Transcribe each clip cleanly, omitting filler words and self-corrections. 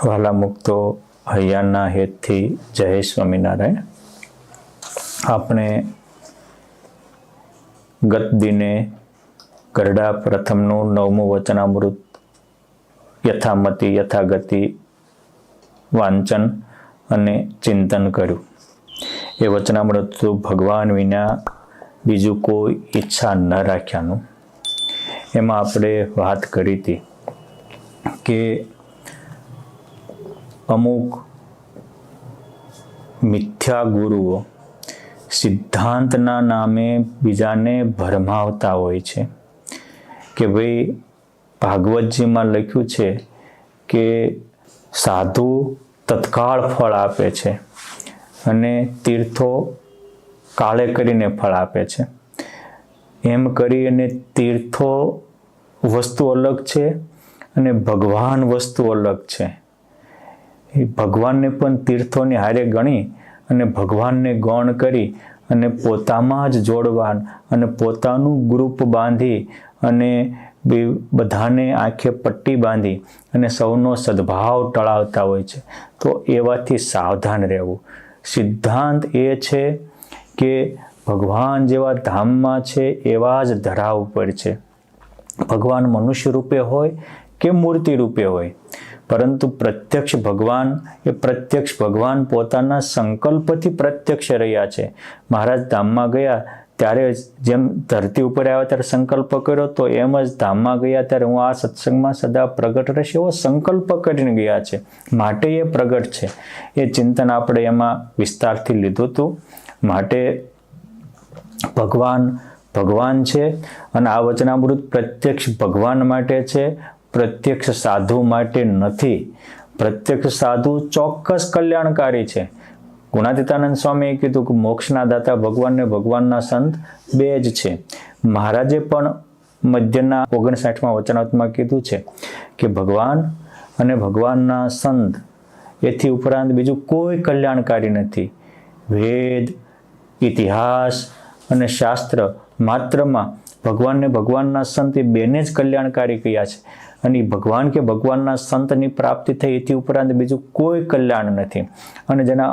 વાલા મુક્તો હૈયાના હેતથી જય સ્વામિનારાયણ. આપણે ગત દિને ગરડા પ્રથમનું 9મું વચનામૃત યથામતિ યથાગતિ વાંચન અને ચિંતન કર્યું. એ વચનામૃત ભગવાન વિના બીજું કોઈ ઈચ્છા ન રાખ્યાનું. એમાં આપણે વાત કરી હતી કે અમુક મિથ્યા ગુરુઓ સિદ્ધાંતના નામે બીજાને ભરમાવતા હોય છે કે ભાઈ ભાગવતજીમાં લખ્યું છે કે સાધુ તત્કાળ ફળ આપે છે અને તીર્થો કાળે કરીને ફળ આપે છે. એમ કરી અને તીર્થો વસ્તુ અલગ છે અને ભગવાન વસ્તુ અલગ છે. એ ભગવાનને પણ તીર્થોની હારે ગણી અને ભગવાનને ગૌણ કરી અને પોતામાં જ જોડવાન અને પોતાનું ગ્રુપ બાંધી અને બધાને આંખે પટ્ટી બાંધી અને સૌનો સદભાવ ટળાવતા હોય છે. તો એવાથી સાવધાન રહેવું. સિદ્ધાંત એ છે કે ભગવાન જેવા ધામમાં છે એવા જ ધરા ઉપર છે. ભગવાન મનુષ્ય રૂપે હોય કે મૂર્તિ રૂપે હોય, પરંતુ પ્રત્યક્ષ ભગવાન એ પ્રત્યક્ષ ભગવાન પોતાના સંકલ્પથી પ્રત્યક્ષ રહ્યા છે. મહારાજ ધામમાં ગયા ત્યારે જેમ ધરતી ઉપર આવ્યા ત્યારે સંકલ્પ કર્યો, તો એમ જ ધામમાં ગયા ત્યારે હું આ સત્સંગમાં સદા પ્રગટ રહીશ એવો સંકલ્પ કરીને ગયા છે. માટે એ પ્રગટ છે. એ ચિંતન આપણે એમાં વિસ્તારથી લીધું હતું. માટે ભગવાન છે અને આ વચનામૃત પ્રત્યક્ષ ભગવાન માટે છે, પ્રત્યક્ષ સાધુ માટે નથી. પ્રત્યક્ષ સાધુ ચોક્કસ કલ્યાણકારી છે. ગુણાતીતાનંદ સ્વામીએ કીધું કે મોક્ષના દાતા ભગવાન ને ભગવાનના સંત બે જ છે. મહારાજે પણ મધ્યના 59મા વચનામૃતમાં કીધું છે કે ભગવાન અને ભગવાનના સંત એથી ઉપરાંત બીજું કોઈ કલ્યાણકારી નથી. વેદ, ઇતિહાસ અને શાસ્ત્ર માત્રમાં ભગવાન ને ભગવાનના સંત એ બેને જ કલ્યાણકારી કહ્યા છે. અને ભગવાન કે ભગવાનના સંતની પ્રાપ્તિ થઈ એથી ઉપરાંત બીજું કોઈ કલ્યાણ નથી. અને જેના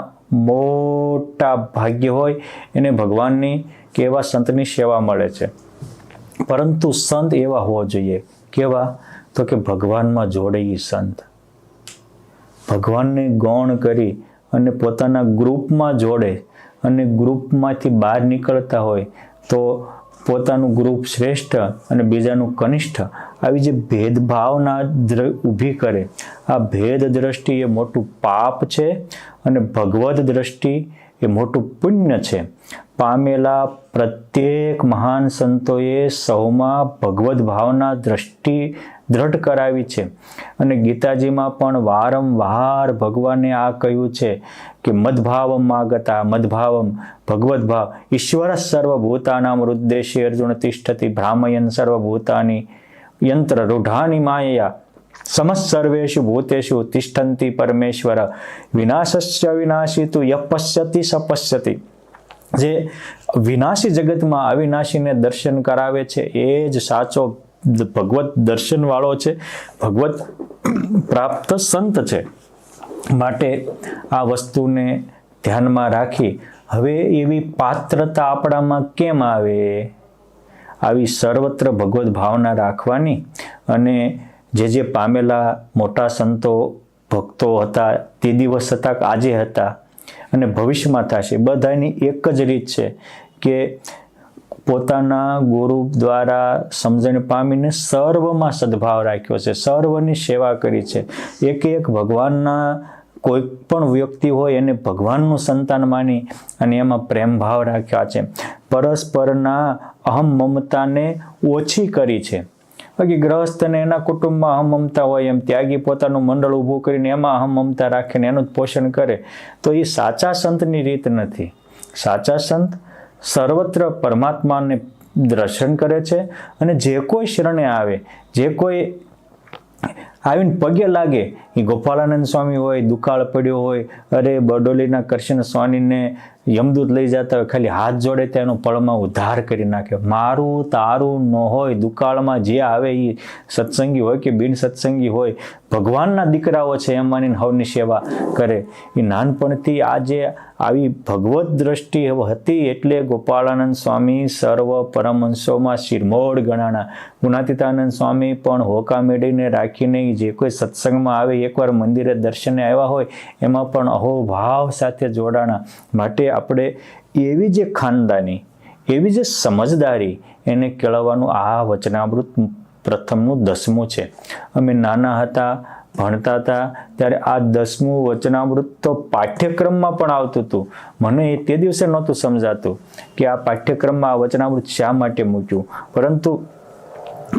મોટા ભાગ્ય હોય એને ભગવાનની કે એવા સંતની સેવા મળે છે. પરંતુ સંત એવા હોવા જોઈએ. કેવા? તો કે ભગવાનમાં જોડે એ સંત. ભગવાનને ગૌણ કરી અને પોતાના ગ્રુપમાં જોડે અને ગ્રુપમાંથી બહાર નીકળતા હોય તો પોતાનું ગ્રુપ શ્રેષ્ઠ અને બીજાનું કનિષ્ઠ, આવી જે ભેદભાવના ઊભી કરે, આ ભેદ દ્રષ્ટિ એ મોટું પાપ છે અને ભગવદ દ્રષ્ટિ એ મોટું પુણ્ય છે. પામેલા પ્રત્યેક મહાન સંતોએ સૌમાં ભગવદ ભાવના દ્રષ્ટિ દ્રઢ કરાવી છે. અને ગીતાજીમાં પણ વારંવાર ભગવાને આ કહ્યું છે કે મદભાવમ આગતા, મદભાવમ ભગવદ ભાવ, ઈશ્વર સર્વભૂતાનામ હૃદ્દેશી અર્જુન તિષ્ઠતિ ભ્રામયન સર્વભૂતાની યંત્ર રૂઢાની માયા સમસ્સર્વેષુ ભૂતેષુ તિષ્ઠન્તિ પરમેશ્વર વિનાશસ્ય વિનાશી તુ યઃ પશ્યતિ સપશ્યતિ. જે વિનાશી જગતમાં અવિનાશીને દર્શન કરાવે છે એ જ સાચો ભગવત દર્શન વાળો છે, ભગવત પ્રાપ્ત સંત છે. માટે આ વસ્તુને ધ્યાનમાં રાખી હવે એવી પાત્રતા આપણામાં કેમ આવે? આવી સર્વત્ર ભગવત ભાવના રાખવાની. અને જે પામેલા મોટા સંતો ભક્તો હતા તે દિવસ હતા કે આજે હતા અને ભવિષ્યમાં થશે, બધાની એક જ રીત છે કે પોતાના ગુરુ દ્વારા સમજણ પામીને સર્વમાં સદભાવ રાખ્યો છે, સર્વની સેવા કરી છે. એક ભગવાનના કોઈ પણ વ્યક્તિ હોય એને ભગવાનનું સંતાન માની અને એમાં પ્રેમ ભાવ રાખ્યા છે. પરસ્પરના અહમ મમતાને ઓછી કરી છે. બાકી ગ્રહસ્થને એના કુટુંબમાં અહમ મમતા હોય, એમ ત્યાગી પોતાનું મંડળ ઊભું કરીને એમાં અહમ મમતા રાખીને એનું જ પોષણ કરે, તો એ સાચા સંતની રીત નથી. સાચા સંત સર્વત્ર પરમાત્માને દર્શન કરે છે અને જે કોઈ શરણે આવે, જે કોઈ આવીને પગે લાગે, એ ગોપાળાનંદ સ્વામી હોય, દુકાળ પડ્યો હોય, અરે બરડોલીના કૃષ્ણ સ્વામીને યમદૂત લઈ જતા હોય, ખાલી હાથ જોડે ત્યાં એનો પળમાં ઉદ્ધાર કરી નાખે. મારું તારું ન હોય, દુકાળમાં જે આવે એ સત્સંગી હોય કે બિન સત્સંગી હોય, ભગવાનના દીકરાઓ છે એમ માનીને હવની સેવા કરે. એ નાનપણથી આ જે આવી ભગવત દ્રષ્ટિ હતી એટલે ગોપાળાનંદ સ્વામી સર્વ પરમહંસોમાં શિરમોડ ગણાણા. ગુણાતીતાનંદ સ્વામી પણ હોકા મેળીને રાખીને જે કોઈ સત્સંગમાં આવે, એકવાર મંદિરે દર્શને આવ્યા હોય એમાં પણ અહોભાવ સાથે જોડાણા. માટે આપણે એવી જે ખાનદાની, એવી જે સમજદારી એને કેળવવાનું આ વચનામૃત પ્રથમનું 10મું છે. અમે નાના હતા, ભણતા હતા ત્યારે આ 10મું વચનામૃત તો પાઠ્યક્રમમાં પણ આવતું હતું. મને તે દિવસે નહોતું સમજાતું કે આ પાઠ્યક્રમમાં આ વચનામૃત શા માટે મૂક્યું, પરંતુ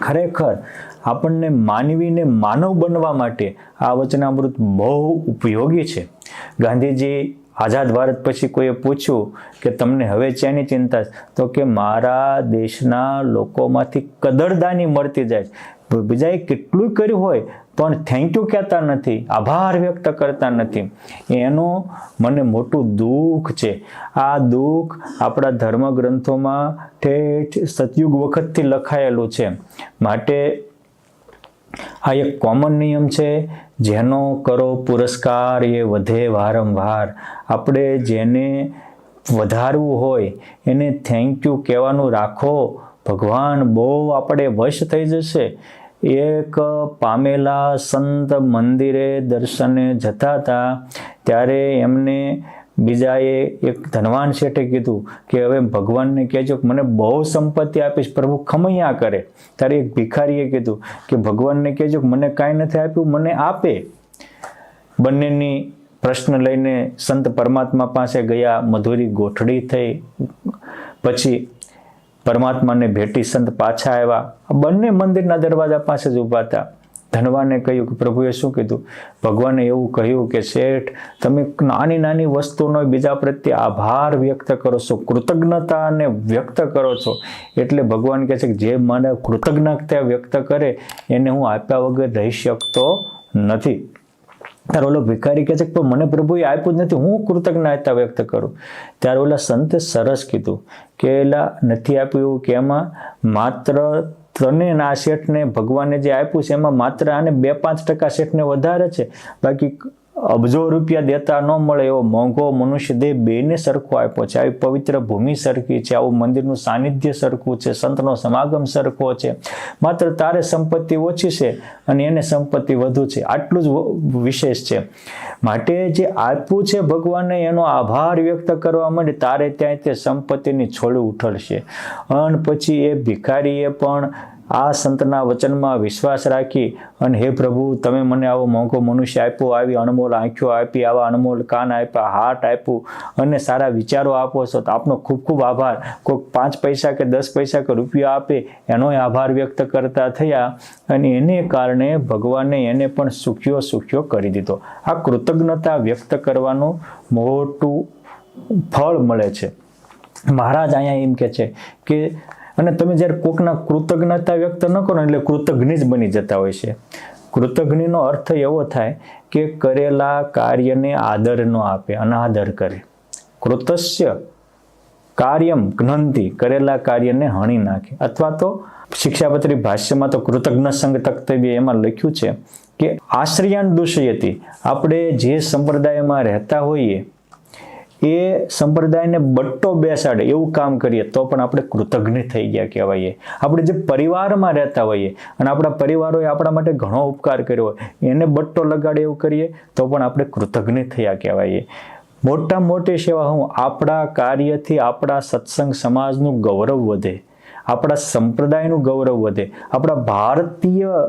ખરેખર આપણને માનવીને માનવ બનવા માટે આ વચનામૃત બહુ ઉપયોગી છે. ગાંધીજી આઝાદ ભારત પછી કોઈએ પૂછ્યું કે તમને હવે શેની ચિંતા, તો કે મારા દેશના લોકોમાંથી કદરદાની મળતી જાય. બીજાએ કેટલું કર્યું હોય પણ થેન્ક યુ કહેતા નથી, આભાર વ્યક્ત કરતા નથી. એનું મને મોટું દુઃખ છે. આ દુઃખ આપણા ધર્મગ્રંથોમાં ઠેઠ સતયુગ વખતથી લખાયેલું છે. માટે આ એક કોમન નિયમ છે, જેનો કરો પુરસ્કાર એ વધે વારંવાર. આપણે જેને વધારવું હોય એને થેન્ક યુ કહેવાનું રાખો. ભગવાન બહુ આપણે વશ થઈ જશે. એક પામેલા સંત મંદિરે દર્શને જતા હતા ત્યારે એમને બીજાએ એક ધનવાન શેઠે કીધું કે હવે ભગવાનને કહેજો કે મને બહુ સંપત્તિ આપીશ, પ્રભુ ખમૈયા કરે. ત્યારે એક ભિખારીએ કીધું કે ભગવાનને કહેજો કે મને કાંઈ નથી આપ્યું, મને આપે. બંનેની પ્રશ્ન લઈને સંત પરમાત્મા પાસે ગયા, મધુરી ગોઠડી થઈ. પછી પરમાત્માને ભેટી સંત પાછા આવ્યા. બંને મંદિરના દરવાજા પાસે જ ઊભા હતા. ધનવાને કહ્યું કે પ્રભુએ શું કીધું? ભગવાને એવું કહ્યું કે શેઠ, તમે નાની નાની વસ્તુનો બીજા પ્રત્યે આભાર વ્યક્ત કરો છો, કૃતજ્ઞતાને વ્યક્ત કરો છો. એટલે ભગવાન કહે છે કે જે મને કૃતજ્ઞતા વ્યક્ત કરે એને હું આપ્યા વગર રહી શકતો નથી. ત્યારે ઓલો ભિખારી કહે છે કે મને પ્રભુએ આપ્યું જ નથી, હું કૃતજ્ઞતા વ્યક્ત કરું. ત્યારે ઓલા સંતે સરસ કીધું કે એલા નથી આપ્યું એવું કે એમાં માત્ર તને આ શેઠને ભગવાને જે આપ્યું છે એમાં માત્ર આને 2-5% શેઠને વધારે છે, બાકી અબજો રૂપિયા દેતા ન મળે એવો મોંઘો મનુષ્ય દેહ બેને સરખો આપ્યો છે. આવી પવિત્ર ભૂમિ સરખી છે, આવું મંદિરનું સાનિધ્ય સરખું છે, સંતનો સમાગમ સરખો છે. માત્ર તારે સંપત્તિ ઓછી છે અને એને સંપત્તિ વધુ છે, આટલું જ વિશેષ છે. માટે જે આપ્યું છે ભગવાને એનો આભાર વ્યક્ત કરવા માંડે તારે ત્યાં તે સંપત્તિની છોડું ઉઠલશે. અને પછી એ ભિખારીએ પણ આ સંતના વચનમાં વિશ્વાસ રાખી અને હે પ્રભુ, તમે મને આવો મોંઘો મનુષ્ય આપ્યો, આવી અણમોલ આંખો આપી, આવા અણમોલ કાન આપ્યા, હાથ આપ્યું અને સારા વિચારો આપો છો, તો આપનો ખૂબ ખૂબ આભાર. કોઈ 5 પૈસા કે 10 પૈસા કે રૂપિયા આપે એનોય આભાર વ્યક્ત કરતા થયા અને એને કારણે ભગવાને એને પણ સુખ્યો કરી દીધો. આ કૃતજ્ઞતા વ્યક્ત કરવાનું મોટું ફળ મળે છે. મહારાજ અહીંયા એમ કહે છે કે અને તમે જ્યારે કોકના કૃતજ્ઞતા વ્યક્ત ન કરો એટલે કૃતજ્ઞ જ બની જતા હોય છે. કૃતજ્ઞનો અર્થ એવો થાય કે કરેલા કાર્યને આદર ન આપે, અનાદર કરે. કૃતસ્ય કાર્યમ જ્ઞંતિ, કરેલા કાર્યને હણી નાખે. અથવા તો શિક્ષાપત્રી ભાષ્યમાં તો કૃતજ્ઞ સંગ તક્તવ્ય એમાં લખ્યું છે કે આશ્રયાન દૂષયતી, આપણે જે સંપ્રદાયમાં રહેતા હોઈએ એ સંપ્રદાયને બટ્ટો બેસાડે એવું કામ કરીએ તો પણ આપણે કૃતજ્ઞ થઈ ગયા કહેવાય. આપણે જે પરિવારમાં રહેતા હોઈએ અને આપણા પરિવારોએ આપણા માટે ઘણો ઉપકાર કર્યો હોય, એને બટ્ટો લગાડે એવું કરીએ તો પણ આપણે કૃતજ્ઞ થયા કહેવાય. મોટા મોટી સેવા હું આપણા કાર્યથી આપણા સત્સંગ સમાજનું ગૌરવ વધે, આપણા સંપ્રદાયનું ગૌરવ વધે, આપણા ભારતીય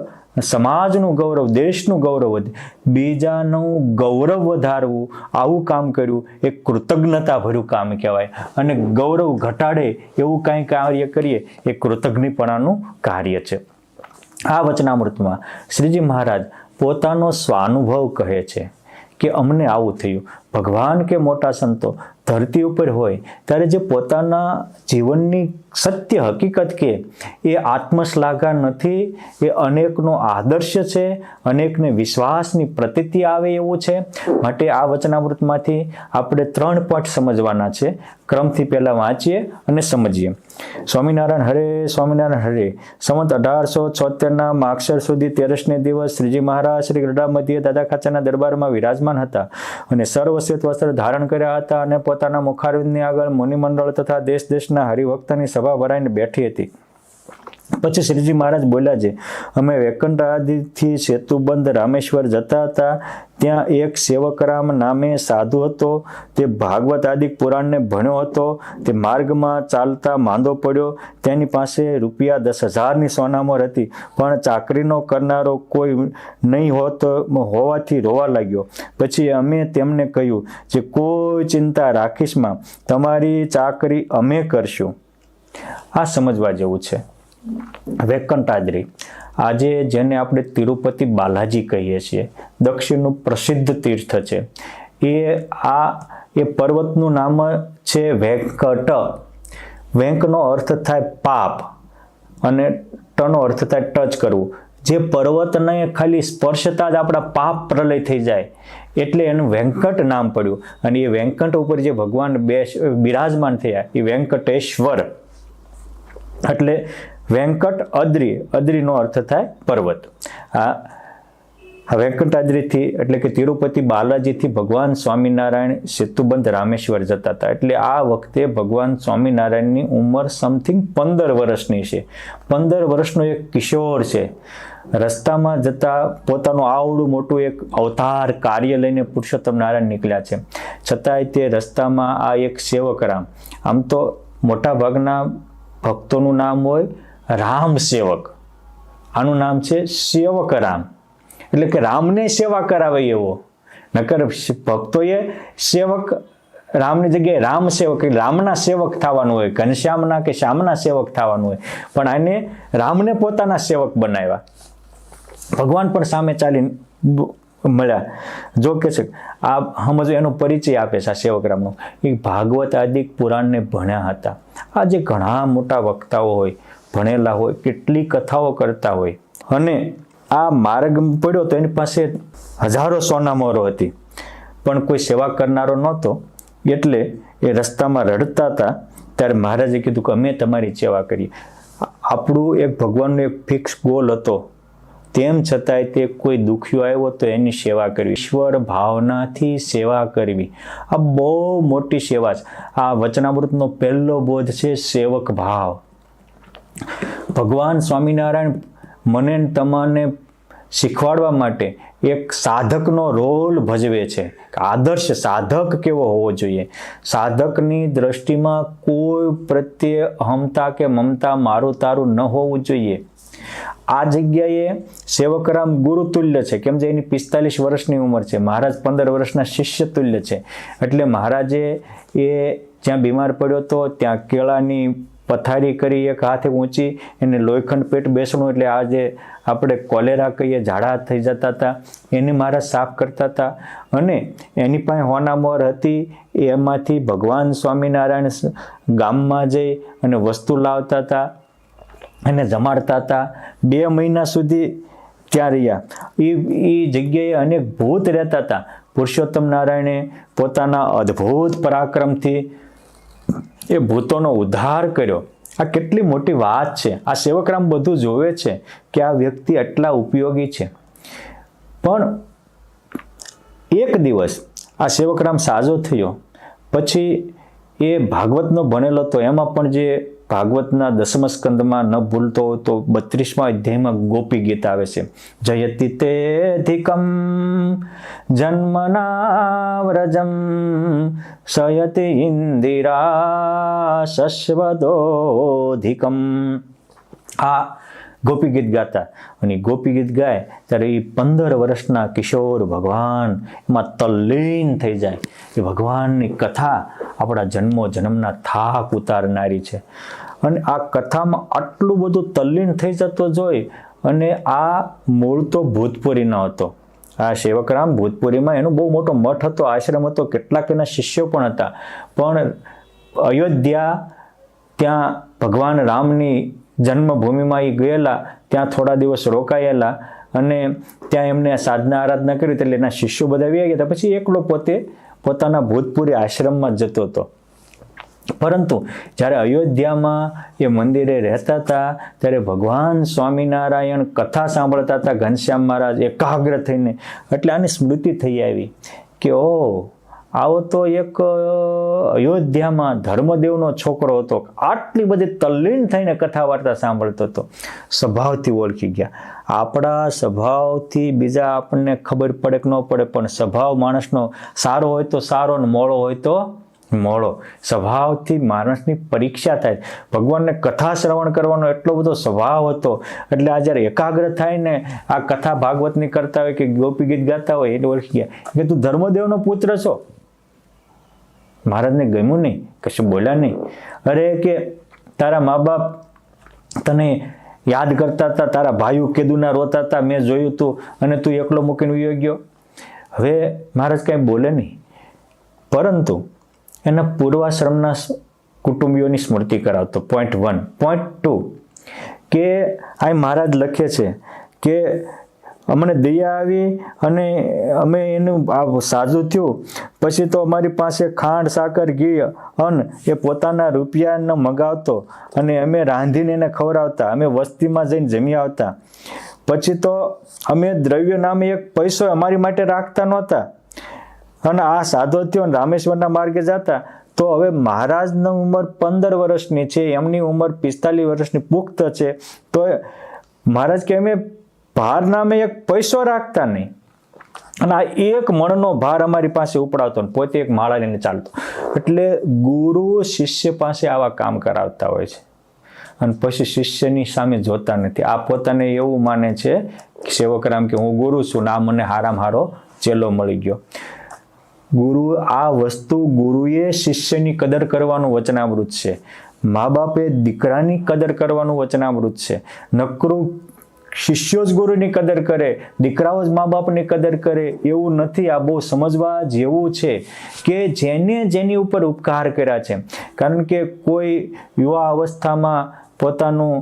સમાજનું ગૌરવ, દેશનું ગૌરવ વધે. બીજાનું ગૌરવ વધારવું, આવું કામ કર્યું એ કૃતજ્ઞતા ભર્યું કામ કહેવાય. અને ગૌરવ ઘટાડે એવું કાંઈ કાર્ય કરીએ એ કૃતજ્ઞપણાનું કાર્ય છે. આ વચનામૃતમાં શ્રીજી મહારાજ પોતાનો સ્વાનુભવ કહે છે કે અમને આવું થયું. ભગવાન કે મોટા સંતો ધરતી ઉપર હોય ત્યારે જે પોતાના જીવનની સત્ય હકીકત કે એ આત્મશ્લાઘા નથી, એ અનેકનો આદર્શ છે, અનેકને વિશ્વાસની પ્રતીતિ આવે એવું છે. માટે આ વચનામૃતમાંથી આપણે 3 પાઠ સમજવાના છે. ક્રમથી પહેલા વાંચીએ અને સમજીએ. સ્વામિનારાયણ હરે, સ્વામિનારાયણ હરે. સંવત 1876 માગશર સુધી 13ને દિવસ શ્રીજી મહારાજ શ્રી ગઢડા મધ્યે દાદા ખાચરના દરબારમાં વિરાજમાન હતા અને સર્વશ્વેત વસ્ત્ર ધારણ કર્યા હતા અને પોતાના મુખારવિંદની આગળ મુનિમંડળ તથા દેશ દેશના હરિભક્તની સભા ભરાઈને બેઠી હતી. પછી શ્રીજી મહારાજ બોલ્યા છે, અમે વૈકુંઠાદિથી સેતુબંધ રામેશ્વર જતા હતા. ત્યાં એક સેવકરામ નામે સાધુ હતો. તે ભાગવત આદિક પુરાણને ભણ્યો હતો. તે માર્ગમાં ચાલતા માંદો પડ્યો. તેની પાસે રૂપિયા 10,000ની સોનામોર હતી, પણ ચાકરીનો કરનારો કોઈ નહીં હોવાથી રોવા લાગ્યો. પછી અમે તેમને કહ્યું જે કોઈ ચિંતા રાખીશમાં, તમારી ચાકરી અમે કરશું. આ સમજવા જેવું છે. વૈકુંઠાદ્રી, આજે જેને આપણે તિરુપતિ બાલાજી કહીએ છીએ, દક્ષિણનું પ્રસિદ્ધ તીર્થ છે. એ પર્વતનું નામ છે વેંકટ. વેંકનો અર્થ થાય પાપ અને ટનો અર્થ થાય ટચ કરવું. જે પર્વતને ખાલી સ્પર્શતા જ આપણા પાપ પ્રલય થઈ જાય એટલે એનું વેંકટ નામ પડ્યું. અને એ વેંકટ ઉપર જે ભગવાન બિરાજમાન થયા એ વેંકટેશ્વર. એટલે વેંકટ અદ્રી, અદ્રીનો અર્થ થાય પર્વત. આ વેંકટાદ્રીથી એટલે કે તિરુપતિ બાલાજીથી ભગવાન સ્વામિનારાયણ સેતુબંધ રામેશ્વર જતા હતા. એટલે આ વખતે ભગવાન સ્વામિનારાયણની ઉંમર સમથિંગ 15 વર્ષની છે. 15 વર્ષનો એક કિશોર છે. રસ્તામાં જતા પોતાનું આવડું મોટું એક અવતાર કાર્ય લઈને પુરુષોત્તમ નારાયણ નીકળ્યા છે. છતાંય તે રસ્તામાં આ એક સેવકરામ, આમ તો મોટા ભાગના ભક્તોનું નામ હોય રામ સેવક, આનું નામ છે સેવક રામ, એટલે કે રામને સેવા કરાવે એવો. નકર ભક્તોએ સેવક રામની જગ્યાએ રામ સેવક, રામના સેવક થવાનું હોય, ઘનશ્યામના કે શ્યામના સેવક થવાનું હોય, પણ આને રામને પોતાના સેવક બનાવ્યા. ભગવાન પણ સામે ચાલી મળ્યા. જો કે છે આ સમજો એનો પરિચય આપે છે આ સેવકરામનો. એ ભાગવત આદિક પુરાણને ભણ્યા હતા. આ જે ઘણા મોટા વક્તાઓ હોય, ભણેલા હોય, કેટલી કથાઓ કરતા હોય, અને આ માર્ગ પડ્યો તો એની પાસે હજારો સોનામોરો હતી, પણ કોઈ સેવા કરનારો નહોતો. એટલે એ રસ્તામાં રડતા હતા. ત્યારે મહારાજે કીધું કે અમે તમારી સેવા કરીએ. આપણું એક ભગવાનનો એક ફિક્સ ગોલ હતો, તેમ છતાંય તે કોઈ દુખ્યો આવ્યો તો એની સેવા કરવી, ઈશ્વર ભાવનાથી સેવા કરવી. આ બહુ મોટી સેવા છે. આ વચનામૃતનો પહેલો બોધ છે સેવક ભાવ. ભગવાન સ્વામિનારાયણ મને તમને શીખવાડવા માટે એક સાધકનો રોલ ભજવે છે. આદર્શ સાધક કેવો હોવો જોઈએ. સાધકની દ્રષ્ટિમાં કોઈ પ્રત્યે અહમતા કે મમતા મારું તારું ન હોવું જોઈએ. આ જગ્યાએ સેવકરામ ગુરુતુલ્ય છે, કેમ જે એની 45 વર્ષની ઉંમર છે. મહારાજ 15 વર્ષના શિષ્ય તુલ્ય છે. એટલે મહારાજે એ જ્યાં બીમાર પડ્યો હતો ત્યાં કેળાની પથારી કરી, એક હાથે ઊંચી, એને લોહીખંડ પેટ બેસણું, એટલે આ જે આપણે કોલેરા કહીએ, ઝાડા થઈ જતા હતા, એને મહારાજ સાફ કરતા હતા. અને એની પાસે હોનામોર હતી, એમાંથી ભગવાન સ્વામિનારાયણ ગામમાં જઈ અને વસ્તુ લાવતા હતા અને જમાડતા હતા. 2 મહિના સુધી ત્યાં રહ્યા. એ જગ્યાએ અનેક ભૂત રહેતા હતા. પુરુષોત્તમ નારાયણે પોતાના અદ્ભુત પરાક્રમથી એ ભૂતોનો ઉદ્ધાર કર્યો. આ કેટલી મોટી વાત છે. આ સેવકરામ બધું જોવે છે કે આ વ્યક્તિ આટલા ઉપયોગી છે. પણ એક દિવસ આ સેવકરામ સાજો થયો. પછી એ ભાગવતનો ભણેલો હતો. એમાં પણ જે ભાગવતના 10મ સ્કંદમાં ન ભૂલતો તો 32મા અધ્યાયમાં ગોપી ગીત આવે છે. જયતિ તેધિકમ જન્મના વ્રજમ સયતિ ઇન્દિરા શશ્વદોધિકમ. આ ગોપી ગીત ગાતા. અને ગોપી ગીત ગાય ત્યારે એ 15 વર્ષના કિશોર ભગવાન એમાં તલ્લીન થઈ જાય. એ ભગવાનની કથા આપણા જન્મો જન્મના થાક ઉતારનારી છે. અને આ કથામાં આટલું બધું તલ્લીન થઈ જતો જોઈ. અને આ મૂળ તો ભૂતપુરીનો હતો. આ સેવકરામ ભૂતપુરીમાં એનો બહુ મોટો મઠ હતો, આશ્રમ હતો, કેટલાક એના શિષ્યો પણ હતા. પણ અયોધ્યા ત્યાં ભગવાન રામની જન્મભૂમિમાં એ ગયેલા, ત્યાં થોડા દિવસ રોકાયેલા અને ત્યાં એમને સાધના આરાધના કરી, એટલે એના શિષ્યો બધા વ્યા ગયા. પછી એકલો પોતે પોતાના ભૂતપુરી આશ્રમમાં જતો હતો. પરંતુ જ્યારે અયોધ્યામાં એ મંદિરે રહેતા હતા ત્યારે ભગવાન સ્વામિનારાયણ કથા સાંભળતા હતા, ઘનશ્યામ મહારાજ એકાગ્ર થઈને. એટલે આની સ્મૃતિ થઈ આવી કે આવો તો એક અયોધ્યામાં ધર્મદેવનો છોકરો હતો, આટલી બધી તલ્લીન થઈને કથા વાર્તા સાંભળતો હતો. સ્વભાવથી ઓળખી ગયા. આપણા સ્વભાવથી બીજા આપણને ખબર પડે કે ન પડે, પણ સ્વભાવ માણસનો સારો હોય તો સારો ને મોળો હોય તો મોળો. સ્વભાવથી માણસની પરીક્ષા થાય. ભગવાનને કથા શ્રવણ કરવાનો એટલો બધો સ્વભાવ હતો. એટલે આ જ્યારે એકાગ્ર થાય ને આ કથા ભાગવતની કરતા હોય કે ગોપી ગીત ગાતા હોય એટલે ઓળખી ગયા કે તું ધર્મદેવનો પુત્ર છો. મહારાજને ગમ્યું નહીં, કશું બોલ્યા નહીં. અરે કે તારા મા બાપ તને યાદ કરતા હતા, તારા ભાઈઓ કેદુના રોતા હતા, મેં જોયું તું, અને તું એકલો મૂકીને વયો ગયો. હવે મહારાજ કાંઈ બોલે નહીં, પરંતુ એના પૂર્વાશ્રમના કુટુંબીઓની સ્મૃતિ કરાવતો. પોઈન્ટ 1. પોઈન્ટ 2 કે આ મહારાજ લખે છે કે અમને દયા આવી અને અમે એનું આ સાજું થયું પછી તો અમારી પાસે ખાંડ સાકર ઘી અન્ન એ પોતાના રૂપિયાને મગાવતો અને અમે રાંધીને એને ખવડાવતા. અમે વસ્તીમાં જઈને જમી આવતા. પછી તો અમે દ્રવ્ય નામે એક પૈસો અમારી માટે રાખતા નહોતા. અને આ સાધો થયો રામેશ્વરના માર્ગે જતા તો હવે મહારાજની ઉંમર 15 વર્ષની છે, એમની ઉંમર 45 વર્ષની પુખ્ત છે. તો મહારાજ કે અમે ભાર નામે એક પૈસો રાખતા નહીં, અને આ એક મણનો ભાર અમારી પાસે ઉપડાવતો, પોતે એક માળા લઈને ચાલતો. એટલે ગુરુ શિષ્ય પાસે આવા કામ કરાવતા હોય છે અને પછી શિષ્યની સામે જોતા નથી. આ પોતાને એવું માને છે સેવકરામ કે હું ગુરુ છું ને આ મને હારામાં હારો ચેલો મળી ગયો. ગુરુ આ વસ્તુ ગુરુએ શિષ્યની કદર કરવાનું વચનામૃત છે. મા બાપે દીકરાની કદર કરવાનું વચનામૃત છે. નકરું શિષ્યો જ ગુરુની કદર કરે, દીકરાઓ જ મા બાપની કદર કરે એવું નથી. આ બહુ સમજવા જેવું છે કે જેની ઉપર ઉપકાર કર્યા છે. કારણ કે કોઈ યુવા અવસ્થામાં પોતાનું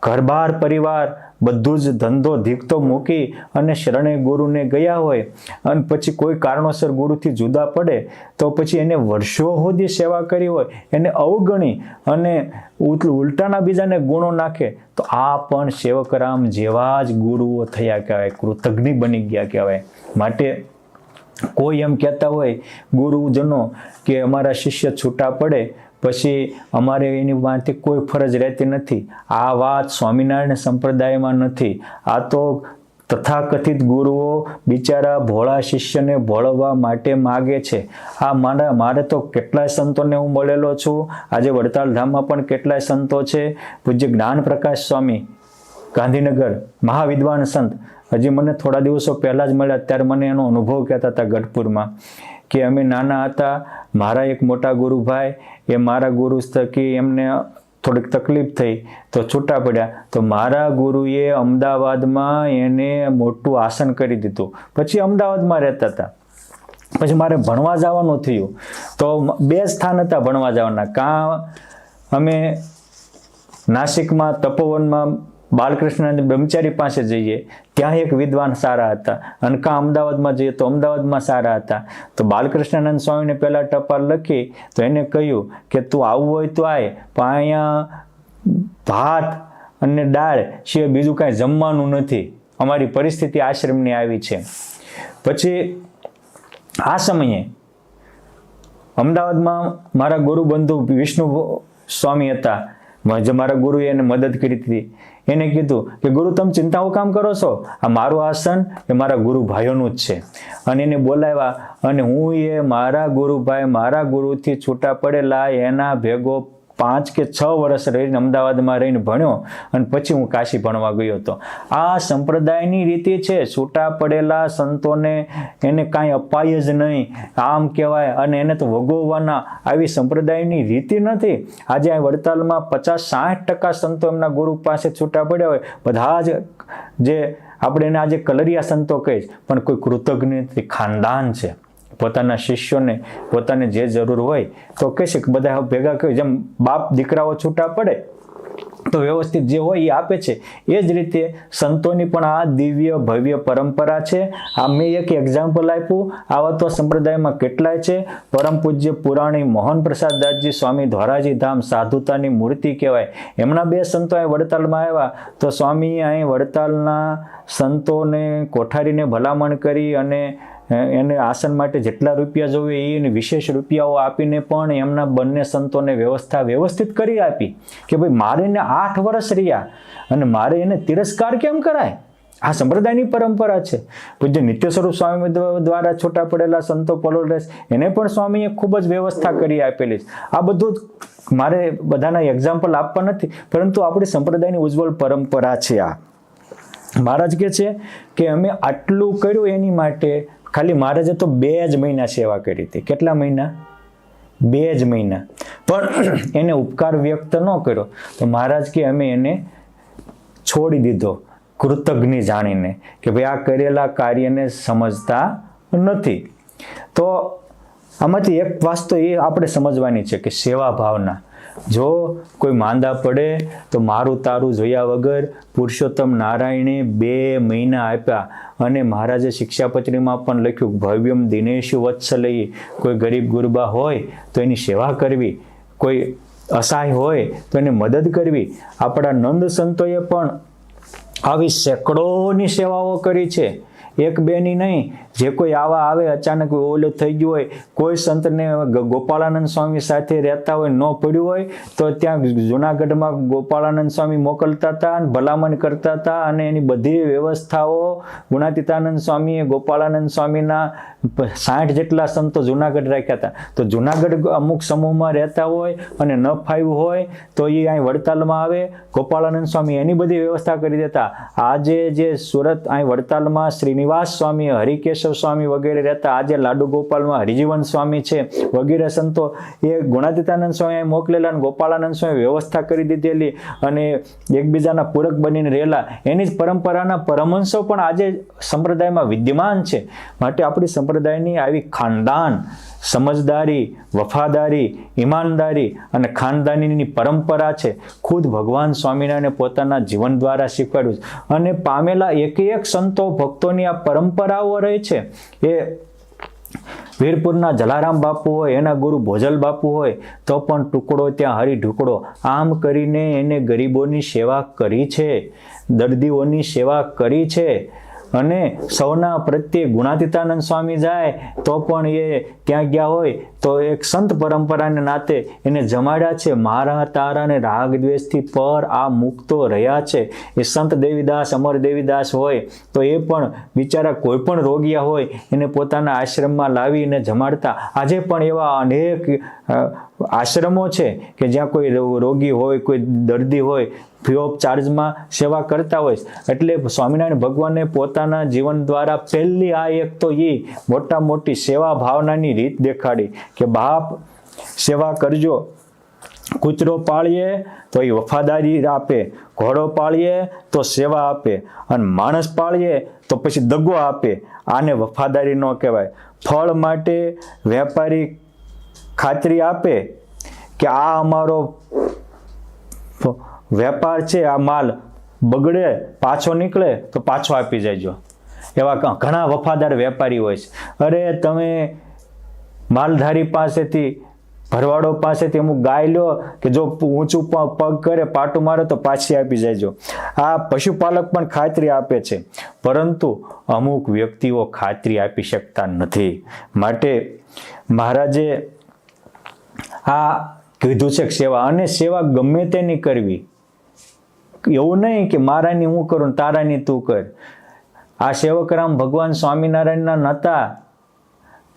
ઘરબાર પરિવાર બધું જ ધંધો ધીકતો મૂકી અને શરણે ગુરુને ગયા હોય અને પછી કોઈ કારણોસર ગુરુથી જુદા પડે તો પછી એને વર્ષો સુધી સેવા કરી હોય એને અવગણી અને ઉલટાના બીજાને ગુણો નાખે તો આ પણ સેવકરામ જેવા જ ગુરુઓ થયા કહેવાય, કૃતજ્ઞ બની ગયા કહેવાય. માટે કોઈ એમ કહેતા હોય ગુરુજનો કે અમારા શિષ્ય છૂટા પડે પછી અમારે એની માટે કોઈ ફરજ રહેતી નથી. આ વાત સ્વામિનારાયણ સંપ્રદાયમાં નથી. આ તો તથાકથિત ગુરુઓ બિચારા ભોળા શિષ્યને ભોળવવા માટે માગે છે. આ મારે તો કેટલાય સંતોને હું મળેલો છું. આજે વડતાલ ધામમાં પણ કેટલાય સંતો છે. પૂજ્ય જ્ઞાન પ્રકાશ સ્વામી ગાંધીનગર મહાવિદ્વાન સંત હજી મને થોડા દિવસો પહેલા જ મળ્યા, ત્યારે મને એનો અનુભવ કહેતા હતા ગઢપુરમાં કે અમે નાના હતા, મારા એક મોટા ગુરુભાઈ એ મારા ગુરુ થકી એમને થોડીક તકલીફ થઈ તો છૂટા પડ્યા. તો મારા ગુરુએ અમદાવાદમાં એને મોટું આસન કરી દીધું. પછી અમદાવાદમાં રહેતા હતા. પછી મારે ભણવા જવાનું થયું તો 2 સ્થાન હતા ભણવા જવાના. કાં અમે નાસિકમાં તપોવનમાં બાલકૃષ્ણ બ્રહ્મચારી પાસે જઈએ, ત્યાં એક વિદ્વાન સારા હતા, અને કાં અમદાવાદમાં જઈએ તો અમદાવાદમાં સારા હતા. તો બાલકૃષ્ણાનંદ સ્વામીને પહેલાં ટપાલ લખી તો એને કહ્યું કે તું આવવું હોય તો આય, પણ અહીંયા ભાત અને દાળ સિવાય બીજું કાંઈ જમવાનું નથી. અમારી પરિસ્થિતિ આશ્રમની આવી છે. પછી આ સમયે અમદાવાદમાં મારા ગુરુબંધુ વિષ્ણુ સ્વામી હતા, જે મારા ગુરુએ એને મદદ કરી હતી. એને કીધું કે ગુરુ તમે ચિંતાઓ કામ કરો છો, આ મારું આસન એ મારા ગુરુ ભાઈઓનું જ છે. અને એને બોલાવ્યા અને હું એ મારા ગુરુભાઈ મારા ગુરુથી છૂટા પડેલા એના ભેગો 5 કે 6 વર્ષ રહીને અમદાવાદમાં રહીને ભણ્યો અને પછી હું કાશી ભણવા ગયો હતો. આ સંપ્રદાયની રીતિ છે. છૂટા પડેલા સંતોને એને કાંઈ અપાય જ નહીં આમ કહેવાય અને એને તો વગોવવાના, આવી સંપ્રદાયની રીતિ નથી. આજે આ વડતાલમાં 50-60% સંતો એમના ગુરુ પાસે છૂટા પડ્યા હોય. બધા જ જે આપણે એને આજે કલરિયા સંતો કહીએ, પણ કોઈ કૃતજ્ઞ ખાનદાન છે. પોતાના શિષ્યોને પોતાને જે જરૂર હોય તો કહેશે કે બધા ભેગા કરી, જેમ બાપ દીકરાઓ છૂટા પડે તો વ્યવસ્થિત જે હોય એ આપે છે, એ જ રીતે સંતોની પણ આ દિવ્ય ભવ્ય પરંપરા છે. આ મેં એક એક્ઝામ્પલ આપ્યું, આવા તો સંપ્રદાયમાં કેટલાય છે. પરમ પૂજ્ય પુરાણી મોહન પ્રસાદ દાસજી સ્વામી ધોરાજી ધામ સાધુતાની મૂર્તિ કહેવાય. એમના 2 સંતો અહીં વડતાલમાં આવ્યા તો સ્વામી અહીં વડતાલના સંતોને કોઠારીને ભલામણ કરી અને એને આસન માટે જેટલા રૂપિયા જોઈએ એને વિશેષ રૂપિયાઓ આપીને પણ એમના બંને સંતોને વ્યવસ્થા વ્યવસ્થિત કરી આપી કે ભાઈ મારે એને 8 વર્ષ રહ્યા અને મારે એને તિરસ્કાર કેમ કરાય? આ સંપ્રદાયની પરંપરા છે. પૂજ્ય નિત્ય સ્વરૂપ સ્વામી દ્વારા છૂટા પડેલા સંતો પલોરેસ એને પણ સ્વામીએ ખૂબ જ વ્યવસ્થા કરી આપેલી. આ બધું મારે બધાના એક્ઝામ્પલ આપવા નથી, પરંતુ આપણી સંપ્રદાયની ઉજ્જવળ પરંપરા છે. આ મહારાજ કહે છે કે અમે આટલું કર્યું એની માટે ખાલી મહારાજે તો 2 જ મહિના સેવા કરી હતી. કેટલા મહિના? 2 જ મહિના. પણ એને ઉપકાર વ્યક્ત ન કર્યો તો મહારાજ કે અમે એને છોડી દીધો કૃતજ્ઞ જાણીને કે ભાઈ આ કરેલા કાર્યને સમજતા નથી. તો આમાંથી એક વાસ્તુ એ આપણે સમજવાની છે કે સેવા ભાવના. જો કોઈ માંદા પડે તો મારું તારું જોયા વગર પુરુષોત્તમ નારાયણે 2 મહિના આપ્યા. અને મહારાજે શિક્ષાપત્રીમાં પણ લખ્યું ભવ્યમ દિનેશુ વત્સલયી. કોઈ ગરીબ ગુરબા હોય તો એની સેવા કરવી, કોઈ અસહાય હોય તો એને મદદ કરવી. આપણા નંદ સંતોએ પણ આવી સેંકડોની સેવાઓ કરી છે, 1-2 ની નહીં. જે કોઈ આવા આવે અચાનક ઓલું થઈ ગયું હોય, કોઈ સંતને ગોપાળાનંદ સ્વામી સાથે રહેતા હોય ન પડ્યું હોય તો ત્યાં જુનાગઢમાં ગોપાળાનંદ સ્વામી મોકલતા હતા અને ભલામણ કરતા હતા અને એની બધી વ્યવસ્થાઓ ગુણાતીતાનંદ સ્વામીએ ગોપાળાનંદ સ્વામીના 60 જેટલા સંતો જુનાગઢ રાખ્યા હતા. તો જુનાગઢ અમુક સમૂહમાં રહેતા હોય અને ન ફાવ્યું હોય તો એ અહીં વડતાલમાં આવે, ગોપાળાનંદ સ્વામી એની બધી વ્યવસ્થા કરી દેતા. આજે જે સુરત અહીં વડતાલમાં શ્રીનિવાસ સ્વામી, હરિકેશવ સ્વામી વગેરે રહેતા, આજે લાડુ ગોપાલમાં હરિજીવન સ્વામી છે વગેરે સંતો એ ગુણાતીતાનંદ સ્વામી મોકલેલા અને ગોપાળાનંદ સ્વામી વ્યવસ્થા કરી દીધેલી અને એકબીજાના પૂરક બનીને રહેલા. એની જ પરંપરાના પરમહંસો પણ આજે સંપ્રદાયમાં વિદ્યમાન છે. માટે આપણી સંપ્રદાયની આવી ખાનદાન, સમજદારી, વફાદારી, ઈમાનદારી અને ખાનદાનીની પરંપરા છે. ખુદ ભગવાન સ્વામિનારાયણે પોતાના જીવન દ્વારા શીખવાડ્યું છે અને પામેલા એક સંતો ભક્તોની આ પરંપરાઓ રહી છે. એ વીરપુરના જલારામ બાપુ હોય, એના ગુરુ ભોજલ બાપુ હોય તો પણ ટુકડો ત્યાં હરી ઢુકડો આમ કરીને એને ગરીબોની સેવા કરી છે, દર્દીઓની સેવા કરી છે. અને સૌના પ્રત્યે ગુણાતીતાનંદ સ્વામી જાય તો પણ એ ત્યાં ગયા હોય તો એક સંત પરંપરાને નાતે એને જમાડ્યા છે. મારા તારાને રાગ દ્વેષથી પર આ મુક્તો રહ્યા છે. એ સંત દેવીદાસ, અમર દેવીદાસ હોય તો એ પણ બિચારા કોઈ પણ રોગિયા હોય એને પોતાના આશ્રમમાં લાવીને જમાડતા. આજે પણ એવા અનેક આશ્રમો છે કે જ્યાં કોઈ રોગી હોય, કોઈ દર્દી હોય, ફ્રી ઓફ ચાર્જમાં સેવા કરતા હોય. એટલે સ્વામિનારાયણ ભગવાને પોતાના જીવન દ્વારા પહેલી આ એક તો એ મોટા મોટી સેવા ભાવનાની રીત દેખાડી કે બાપ સેવા કરજો. કૂતરો પાળીએ તો એ વફાદારી આપે, ઘોડો પાળીએ તો સેવા આપે અને માણસ પાળીએ તો પછી દગો આપે. આને વફાદારી ન કહેવાય. ફળ માટે વેપારી ખાતરી આપે કે આ અમારો વેપાર છે, આ માલ બગડે પાછો નીકળે તો પાછો આપી જજો. એવા ઘણા વફાદાર વેપારી હોય છે. અરે તમે માલધારી પાસેથી, ભરવાડો પાસેથી અમુક ગાય લો કે જો ઊંચું પગ કરે, પાટું મારે તો પાછી આપી જજો. આ પશુપાલક પણ ખાતરી આપે છે, પરંતુ અમુક વ્યક્તિઓ ખાતરી આપી શકતા નથી. માટે મહારાજે આ કીધું છે સેવા, અને સેવા ગમે તેની કરવી. એવું નહીં કે મારાની હું કરું તારાની તું કર. આ સેવકરામ ભગવાન સ્વામિનારાયણના નહોતા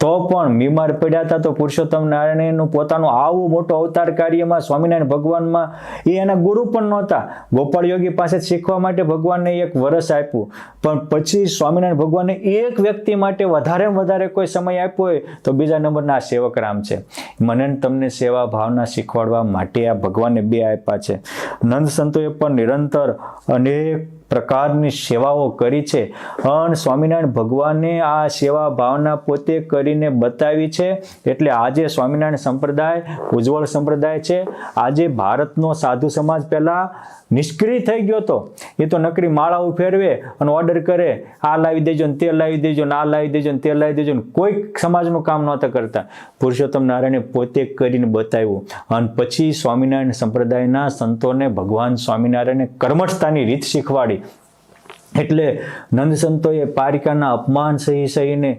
તો પણ બીમાર પડ્યા હતા તો પુરુષોત્તમ નારાયણનું પોતાનું આવું મોટું અવતાર કાર્યમાં સ્વામિનારાયણ ભગવાનમાં એ એના ગુરુ પણ નહોતા. ગોપાળ યોગી પાસે શીખવા માટે ભગવાનને 1 વર્ષ આપ્યું, પણ પછી સ્વામિનારાયણ ભગવાનને એક વ્યક્તિ માટે વધારે કોઈ સમય આપ્યો હોય તો બીજા નંબરના આ સેવકરામ છે. મને તમને સેવા ભાવના શીખવાડવા માટે આ ભગવાનને 2 આપ્યા છે. નંદ સંતોએ પણ નિરંતર અનેક પ્રકારની સેવાઓ કરી છે અને સ્વામિનારાયણ ભગવાને આ સેવા ભાવના પોતે કરીને બતાવી છે. એટલે આજે સ્વામિનારાયણ સંપ્રદાય ઉજ્જવળ સંપ્રદાય છે. આજે ભારતનો સાધુ સમાજ પહેલા નિષ્ક્રિય થઈ ગયો હતો. એ તો નકરી માળાઓ ફેરવે અને ઓર્ડર કરે, આ લાવી દેજો ને તે લાવી દેજો ને આ લાવી દેજો ને તે લાવી દેજો ને કોઈ સમાજનું કામ નહોતા કરતા. પુરુષોત્તમ નારાયણે પોતે કરીને બતાવ્યું અને પછી સ્વામિનારાયણ સંપ્રદાયના સંતોને ભગવાન સ્વામિનારાયણે કર્મઠતાની રીત શીખવાડી. એટલે નંદ સંતોએ પારિકાના અપમાન સહીને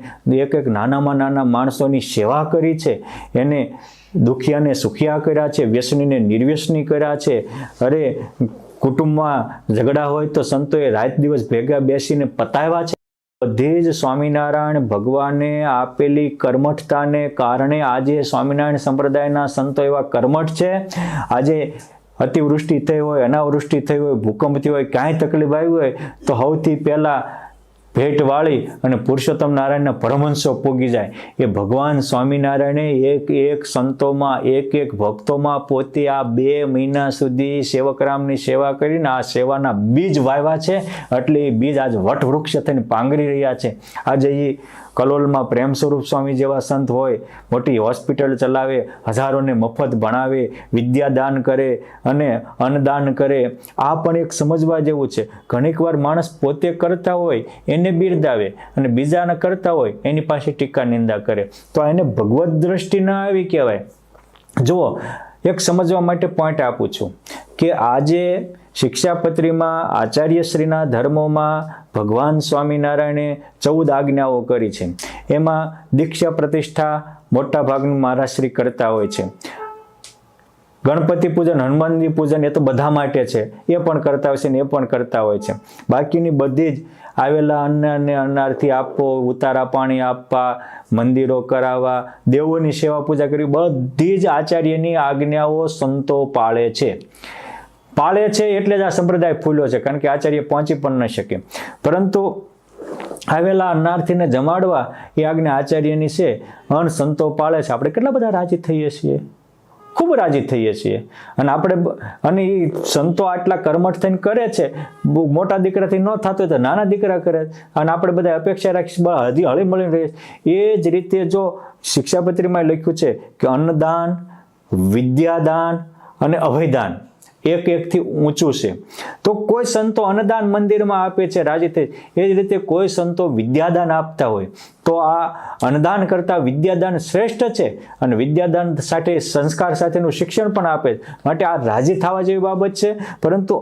એક નાનામાં નાના માણસોની સેવા કરી છે. એને દુખિયાને સુખિયા કર્યા છે, વ્યસનીને નિર્વ્યસની કર્યા છે. અરે કુટુંબમાં ઝઘડા હોય તો સંતોએ રાત દિવસ ભેગા બેસીને પતાવ્યા છે. બધી જ સ્વામિનારાયણ ભગવાને આપેલી કર્મઠતાને કારણે આજે સ્વામિનારાયણ સંપ્રદાયના સંતો એવા કર્મઠ છે. આજે અતિવૃષ્ટિ થઈ હોય, અનાવૃષ્ટિ થઈ હોય, ભૂકંપ થયો હોય, કાંઈ તકલીફ આવી હોય તો સૌથી પહેલાં ભેટ વાળી અને પુરુષોત્તમ નારાયણના પરમહંસો પૂગી જાય. એ ભગવાન સ્વામિનારાયણે એક એક સંતોમાં, એક એક ભક્તોમાં પોતે આ 2 મહિના સુધી સેવકરામની સેવા કરીને આ સેવાના બીજ વાવ્યા છે. એટલે એ બીજ આજ વટવૃક્ષ થઈને પાંગરી રહ્યા છે. આજે એ કલોલમાં પ્રેમ સ્વરૂપ સ્વામી જેવા સંત હોય, મોટી હોસ્પિટલ ચલાવે, હજારોને મફત ભણાવે, વિદ્યાદાન કરે અને અન્નદાન કરે. આ પણ એક સમજવા જેવું છે. ઘણીક વાર માણસ પોતે કરતા હોય એને બિરદાવે અને બીજાને કરતા હોય એની પાસે ટીકા નિંદા કરે, તો એને ભગવત દ્રષ્ટિ ના આવી કહેવાય. જુઓ, એક સમજવા માટે પોઈન્ટ આપું છું કે આજે શિક્ષાપત્રીમાં આચાર્યશ્રીના ધર્મોમાં ભગવાન સ્વામિનારાયણે 14 આજ્ઞાઓ કરી છે. એમાં દીક્ષા પ્રતિષ્ઠા મોટા ભાગનું મહારાજશ્રી કરતા હોય છે. ગણપતિ પૂજન, હનુમાનજી પૂજન એ તો બધા માટે છે, એ પણ કરતા હોય છે ને એ પણ કરતા હોય છે. બાકીની બધી જ આવેલા અન્ન અને અન્નાર્થી આપવો, ઉતારા પાણી આપવા, મંદિરો કરાવવા, દેવોની સેવા પૂજા કરવી, બધી જ આચાર્યની આજ્ઞાઓ સંતો પાળે છે. એટલે જ આ સંપ્રદાય ફૂલ્યો છે, કારણ કે આચાર્ય પહોંચી પણ ન શકે. પરંતુ આવેલા અન્નાર્થીને જમાડવા એ આજ્ઞા આચાર્યની છે અને સંતો પાળે છે. આપણે કેટલા બધા રાજી થઈએ છીએ, ખૂબ રાજી થઈએ છીએ. અને એ સંતો આટલા કર્મઠ થઈને કરે છે. મોટા દીકરાથી ન થતું તો નાના દીકરા કરે અને આપણે બધા અપેક્ષા રાખીએ હજી હળી મળી રહીએ. એ જ રીતે જો શિક્ષાપત્રીમાં લખ્યું છે કે અન્નદાન, વિદ્યાદાન અને અભયદાન એક એકથી ઊંચું છે. તો કોઈ સંતો અન્નદાન મંદિરમાં આપે છે, રાજી થઈ. એ જ રીતે કોઈ સંતો વિદ્યાદાન આપતા હોય તો આ અન્નદાન કરતાં વિદ્યાદાન શ્રેષ્ઠ છે. અને વિદ્યાદાન સાથે સંસ્કાર સાથેનું શિક્ષણ પણ આપે. માટે આ રાજી થવા જેવી બાબત છે. પરંતુ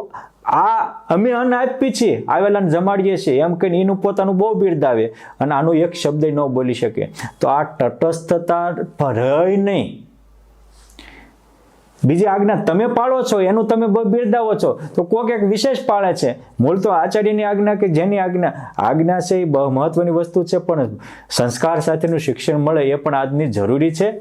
આ અમે અન્ન આપીએ છીએ, આવેલાને જમાડીએ છીએ એમ કહીને એનું પોતાનું બહુ બિરદાવે અને આનું એક શબ્દ ન બોલી શકે, તો આ તટસ્થતા ભરાય નહીં. બીજી આજ્ઞા તમે પાળો છો એનું તમે બિરદાવો છો તો કોઈક એક વિશેષ પાળે છે. મૂળ તો આચાર્યની આજ્ઞા કે જેની આજ્ઞા છે એ બહુ મહત્વની વસ્તુ છે, પણ સંસ્કાર સાથેનું શિક્ષણ મળે એ પણ આજની જરૂરી છે.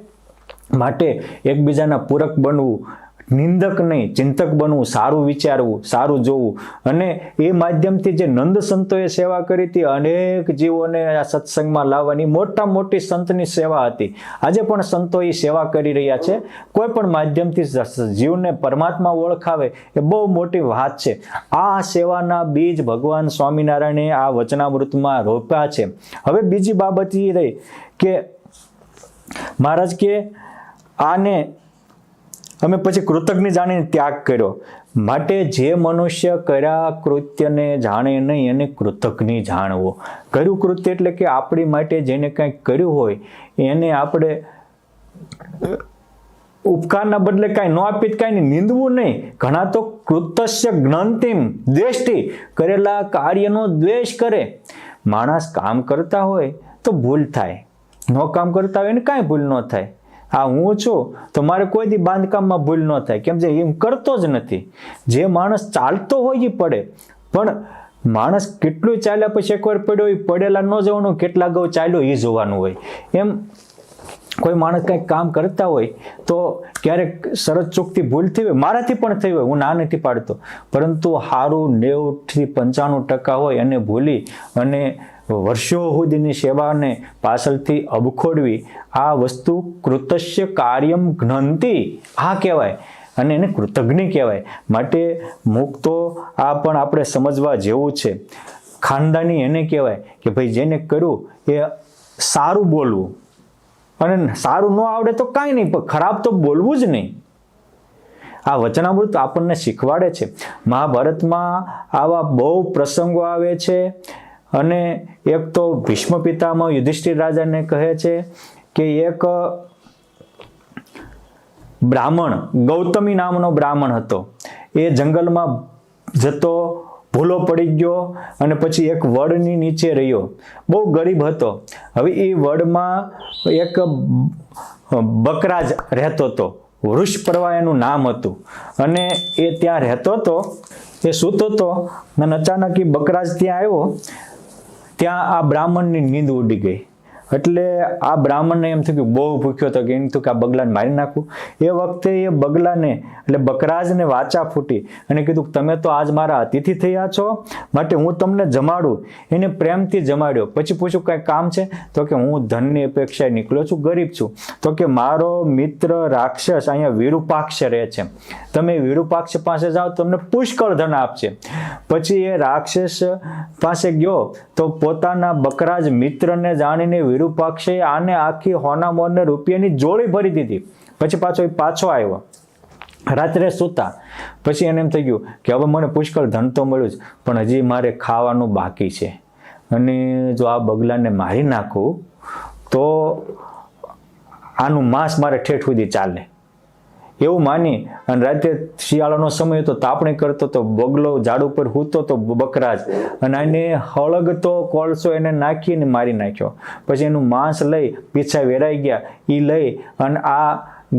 માટે એકબીજાના પૂરક બનવું, નિંદક નહીં, ચિંતક બનવું, સારું વિચારવું, સારું જોવું. અને એ માધ્યમથી જે નંદ સંતોએ સેવા કરી હતી, અનેક જીવોને આ સત્સંગમાં લાવવાની મોટી સંતની સેવા હતી. આજે પણ સંતો એ સેવા કરી રહ્યા છે. કોઈ પણ માધ્યમથી જીવને પરમાત્મા ઓળખાવે એ બહુ મોટી વાત છે. આ સેવાના બીજ ભગવાન સ્વામિનારાયણે આ વચનામૃતમાં રોપ્યા છે. હવે બીજી બાબત એ રહી કે મહારાજ કે આને અમે પછી કૃતજ્ઞ જાણીને ત્યાગ કર્યો. માટે જે મનુષ્ય કર્યા કૃત્યને જાણે નહીં એને કૃતજ્ઞ જાણવો. કર્યું કૃત્ય એટલે કે આપણી માટે જેને કંઈક કર્યું હોય એને આપણે ઉપકારના બદલે કાંઈ ન આપી કાંઈ નિંદવું નહીં. ઘણા તો કૃતસ્ય જ્ઞાનતિમ દ્વેષ્ટિ, કરેલા કાર્યનો દ્વેષ કરે. માણસ કામ કરતા હોય તો ભૂલ થાય, ન કામ કરતા હોય એને કાંઈ ભૂલ ન થાય. હા, હું છું તો મારે કોઈ દી બાંધકામમાં ભૂલ ન થાય, કેમ છે એમ કરતો જ નથી. જે માણસ ચાલતો હોય એ પડે, પણ માણસ કેટલું ચાલ્યા પછી એકવાર પડ્યો એ પડેલા ન જવાનું, કેટલા ગૌ ચાલ્યો એ જોવાનું હોય. એમ કોઈ માણસ કંઈક કામ કરતા હોય તો ક્યારેક શરત ચૂકથી ભૂલ થઈ હોય, મારાથી પણ થઈ હોય, હું ના નથી પાડતો, પરંતુ સારું 90 થી 95% હોય અને ભૂલી અને વર્ષો સુધીની સેવાને પાછળથી અબખોડવી, આ વસ્તુ કૃતસ્ય કાર્યમ જ્ઞંતિ આ કહેવાય. અને એને કૃતજ્ઞ કહેવાય. માટે મુક્તો આ પણ આપણે સમજવા જેવું છે. ખાનદાની એને કહેવાય કે ભાઈ જેને કર્યું એ સારું બોલવું, અને સારું ન આવડે તો કાંઈ નહીં, પણ ખરાબ તો બોલવું જ નહીં. આ વચનામૃત આપણને શીખવાડે છે. મહાભારતમાં આવા બહુ પ્રસંગો આવે છે. અને એક તો ભીષ્મ પિતામહ યુધિષ્ઠિર રાજાને કહે છે કે એક બ્રાહ્મણ, ગૌતમી નામનો બ્રાહ્મણ હતો, એ જંગલમાં જતો ભૂલો પડી ગયો અને પછી એક વડની નીચે રહ્યો. બહુ ગરીબ હતો. હવે એ વડમાં એક બકરાજ રહેતો હતો. વૃષપર્વા એનું નામ હતું. અને એ ત્યાં રહેતો હતો, એ સૂતો હતો અને અચાનક એ બકરાજ ત્યાં આવ્યો. ત્યાં આ બ્રાહ્મણની નીંદ ઉડી ગઈ. એટલે આ બ્રાહ્મણને એમ થયું કે બહુ ભૂખ્યો હતો, કે એમ થયું કે આ બગલાને મારી નાખું. એ વખતે એ બગલાને એટલે બકરાજને વાચા ફૂટી અને કીધું તમે તો આજ મારા અતિથિ થયા છો, માટે હું તમને જમાડું. એને પ્રેમથી જમાડ્યો. પછી પૂછ્યું કાંઈ કામ છે? તો કે હું ધનની અપેક્ષાએ નીકળ્યો છું, ગરીબ છું. તો કે મારો મિત્ર રાક્ષસ અહીંયા વિરૂપાક્ષ રહે છે, તમે વિરૂપાક્ષ પાસે જાઓ તમને પુષ્કળ ધન આપશે. પછી એ રાક્ષસ પાસે ગયો તો પોતાના બકરાજ મિત્રને જાણીને વિરૂપાક્ષે આને આખી હોના મોરને રૂપિયાની જોડી ભરી દીધી. પછી પાછો આવ્યો. રાત્રે સૂતા પછી એને એમ થઈ ગયું કે હવે મને પુષ્કળ ધન તો મળ્યું જ, પણ હજી મારે ખાવાનું બાકી છે, અને જો આ બગલાને મારી નાખું તો આનું માંસ મારે ઠેઠ સુધી ચાલે. એવું માની અને રાતે શિયાળાનો સમય હતો, તાપણી કરતો તો બગલો ઝાડ ઉપર હૂતો તો બકરાજ, અને એને હળગતો કોલસો એને નાખીને મારી નાખ્યો. પછી એનું માંસ લઈ પીછા વેરાઈ ગયા. એ લઈ અને આ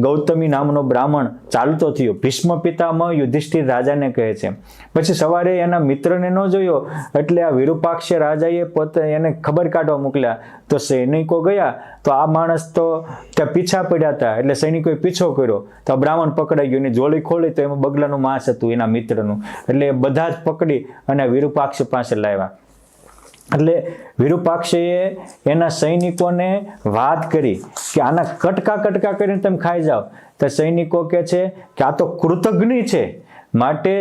ગૌતમી નામનો બ્રાહ્મણ ચાલતો થયો. ભીષ્મ પિતામહ યુધિષ્ઠિર રાજાને કહે છે. પછી સવારે એના મિત્રને ન જોયો એટલે આ વિરૂપાક્ષ રાજાએ પોતે એને ખબર કાઢવા મોકલ્યા. તો સૈનિકો ગયા તો આ માણસ તો ત્યાં પીછા પડ્યા હતા, એટલે સૈનિકોએ પીછો કર્યો. તો બ્રાહ્મણ પકડાઈ ગયો. એની જોડી ખોલી તો એમાં બગલાનું માંસ હતું એના મિત્રનું. એટલે બધા જ પકડી અને વિરૂપાક્ષ પાસે લાવ્યા. એટલે વિરૂપાક્ષે એના સૈનિકોને વાત કરી કે આના કટકા કટકા કરીને તમે ખાઈ જાઓ. તો સૈનિકો કહે છે કે આ તો કૃતજ્ઞ છે, માટે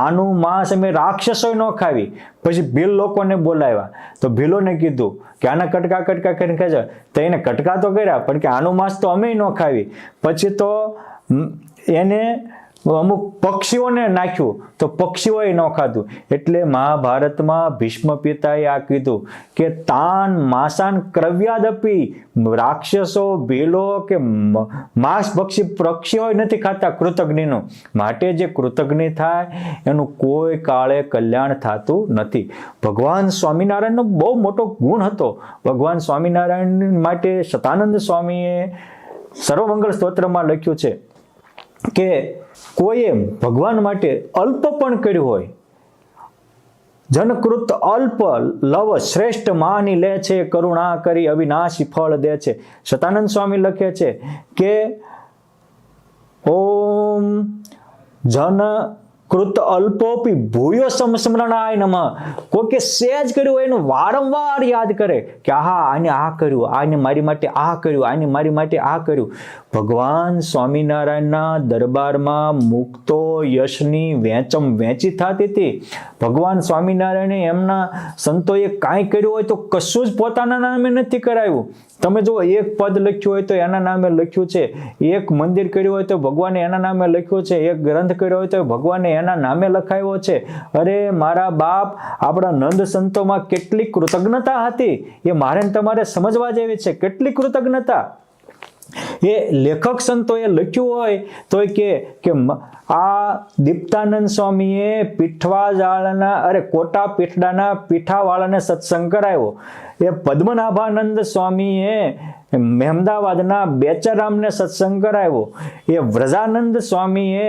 આનું માંસ અમે રાક્ષસોએ ન ખાવી. પછી ભીલ લોકોને બોલાવ્યા. તો ભીલોને કીધું કે આના કટકા કટકા કરીને ખાઈ જાઓ. તો એને કટકા તો કર્યા, પણ કે આનું માંસ તો અમે ન ખાવી. પછી તો એને અમુક પક્ષીઓને નાખ્યું તો પક્ષીઓએ ન ખાધું. એટલે મહાભારતમાં ભીષ્મ પિતાએ આ કીધું કે તાન માંસાન ક્રવ્યાદપી, રાક્ષસો ભીલો કે માંસ પક્ષીઓ નથી ખાતા કૃતજ્ઞનું. માટે જે કૃતજ્ઞ થાય એનું કોઈ કાળે કલ્યાણ થતું નથી. ભગવાન સ્વામિનારાયણનો બહુ મોટો ગુણ હતો. ભગવાન સ્વામિનારાયણ માટે શતાનંદ સ્વામીએ સર્વમંગળ સ્તોત્રમાં લખ્યું છે કે કોઈએ ભગવાન માટે અલ્પ પણ કર્યું હોય, જનકૃત અલ્પ લવ શ્રેષ્ઠ માની લે છે, કરુણા કરી અવિનાશી ફળ દે છે. શતાનંદ સ્વામી લખે છે કે ઓમ જન કૃત અલ્પોપી ભૂયો સમસ્મરણાય નમઃ. કોકે સહેજ કર્યું હોય એનું વારંવાર યાદ કરે કે આહા આને આ કર્યું, આને મારી માટે આ કર્યું, આને મારી માટે આ કર્યું. ભગવાન સ્વામિનારાયણના દરબારમાં મુક્તો યશની વેચી થતી હતી. ભગવાન સ્વામિનારાયણે એમના સંતોએ કાંઈ કર્યું હોય તો કશું જ પોતાના નામે નથી કરાયું. તમે જો એક પદ લખ્યું હોય તો એના નામે લખ્યું છે, એક મંદિર કર્યું હોય તો ભગવાને એના નામે લખ્યું છે, એક ગ્રંથ કર્યો હોય તો ભગવાને એના નામે લખાયો છે. અરે મારા બાપ, આપણા નંદ સંતોમાં કેટલી કૃતજ્ઞતા હતી એ મારે તમારે સમજવા જેવી છે. કેટલી કૃતજ્ઞતા એ લેખક સંતોએ લખ્યું હોય તો કે આ દીપ્તાનંદ સ્વામીએ કોટા પીઠડાના પીઠાવાળાને સત્સંગ કરાવ્યો. એ પદ્મનાભાનંદ સ્વામીએ મહેમદાવાદના બેચરામને સત્સંગ કરાવ્યો. એ વ્રજાનંદ સ્વામીએ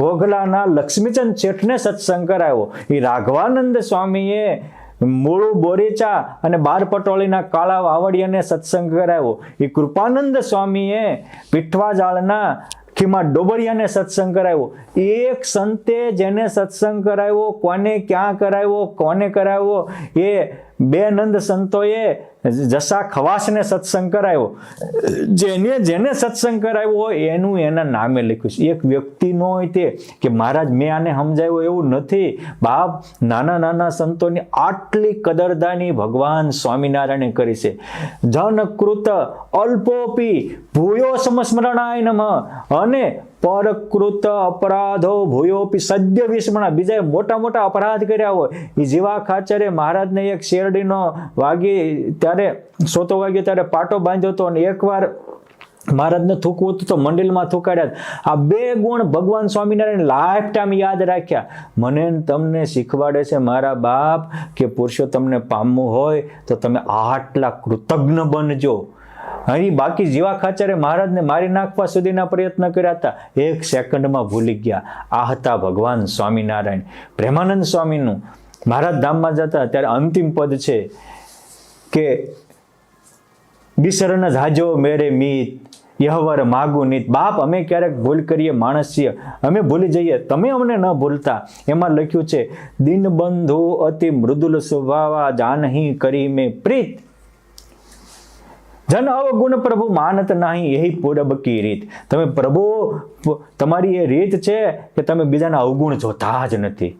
ઘોઘલાના લક્ષ્મીચંદ શેઠને સત્સંગ કરાવ્યો. એ રાઘવાનંદ સ્વામીએ મૂળુ બોરીચા અને બાર પટોળીના કાળા વાવડિયાને સત્સંગ કરાવ્યો. એ કૃપાનંદ સ્વામીએ પીઠવાજાળના ખીમા ડોબરિયાને સત્સંગ કરાવ્યો. એક સંતે જેને સત્સંગ કરાવ્યો, કોને ક્યાં કરાવ્યો, કોને કરાવ્યો, એ બે નંદ સંતોએ જસા ખવાસને સત્સંગ કરાવ્યો, જેને સત્સંગ કરાવ્યો હોય એનું એના નામે લખ્યું છે. એક વ્યક્તિ ન હોય તે કે મહારાજ મેં આને સમજાવ્યું એવું નથી. બાપ, નાના નાના સંતોની આટલી કદરદાની ભગવાન સ્વામિનારાયણે કરી છે. જનકૃત અલ્પોપી ભૂયો સમસ્મરણાય નમઃ અને પરકૃત અપરાધો ભૂયોપી સદ્ય વિસ્મરણા. બીજા મોટા મોટા અપરાધ કર્યા હોય એ જીવા ખાચરે મહારાજને એક શેરડીનો વાગી ત્યારે સોતો વાગ્યો ત્યારે પાટો બાંધ્યો હતો અને એકવાર મહારાજને થૂકવું હતું તો મંડળમાં થૂકાડ્યા. આ 2 ગુણ ભગવાન સ્વામિનારાયણ લાઈફ ટાઈમ યાદ રાખ્યા. મને તમને શીખવાડે છે મારા બાપ કે પુરુષોત્તમને પામવું હોય તો તમે આટલા કૃતજ્ઞ બનજો. અહીં બાકી જીવા ખાચરે મહારાજને મારી નાખવા સુધીના પ્રયત્ન કર્યા હતા, 1 સેકન્ડમાં ભૂલી ગયા. આ હતા ભગવાન સ્વામિનારાયણ. પ્રેમાનંદ સ્વામીનું મહારાજ ધામમાં જતા ત્યારે અંતિમ પદ છે કે બિસરન જાજો મેરે મીત યહવર માગુ નીત. બાપ, અમે ક્યારેક ભૂલ કરીએ, માણસ છીએ, અમે ભૂલી જઈએ, તમે અમને ન ભૂલતા. એમાં લખ્યું છે દીનબંધુ અતિ મૃદુલ સ્વભાવા જાનહી કરી મેં પ્રીત જન અવગુણ પ્રભુ માનત નહીં यही પૂરબ કી રીત. તમે પ્રભુ, તમારી એ રીત છે કે તમે બીજાના અવગુણ જોતા જ નથી.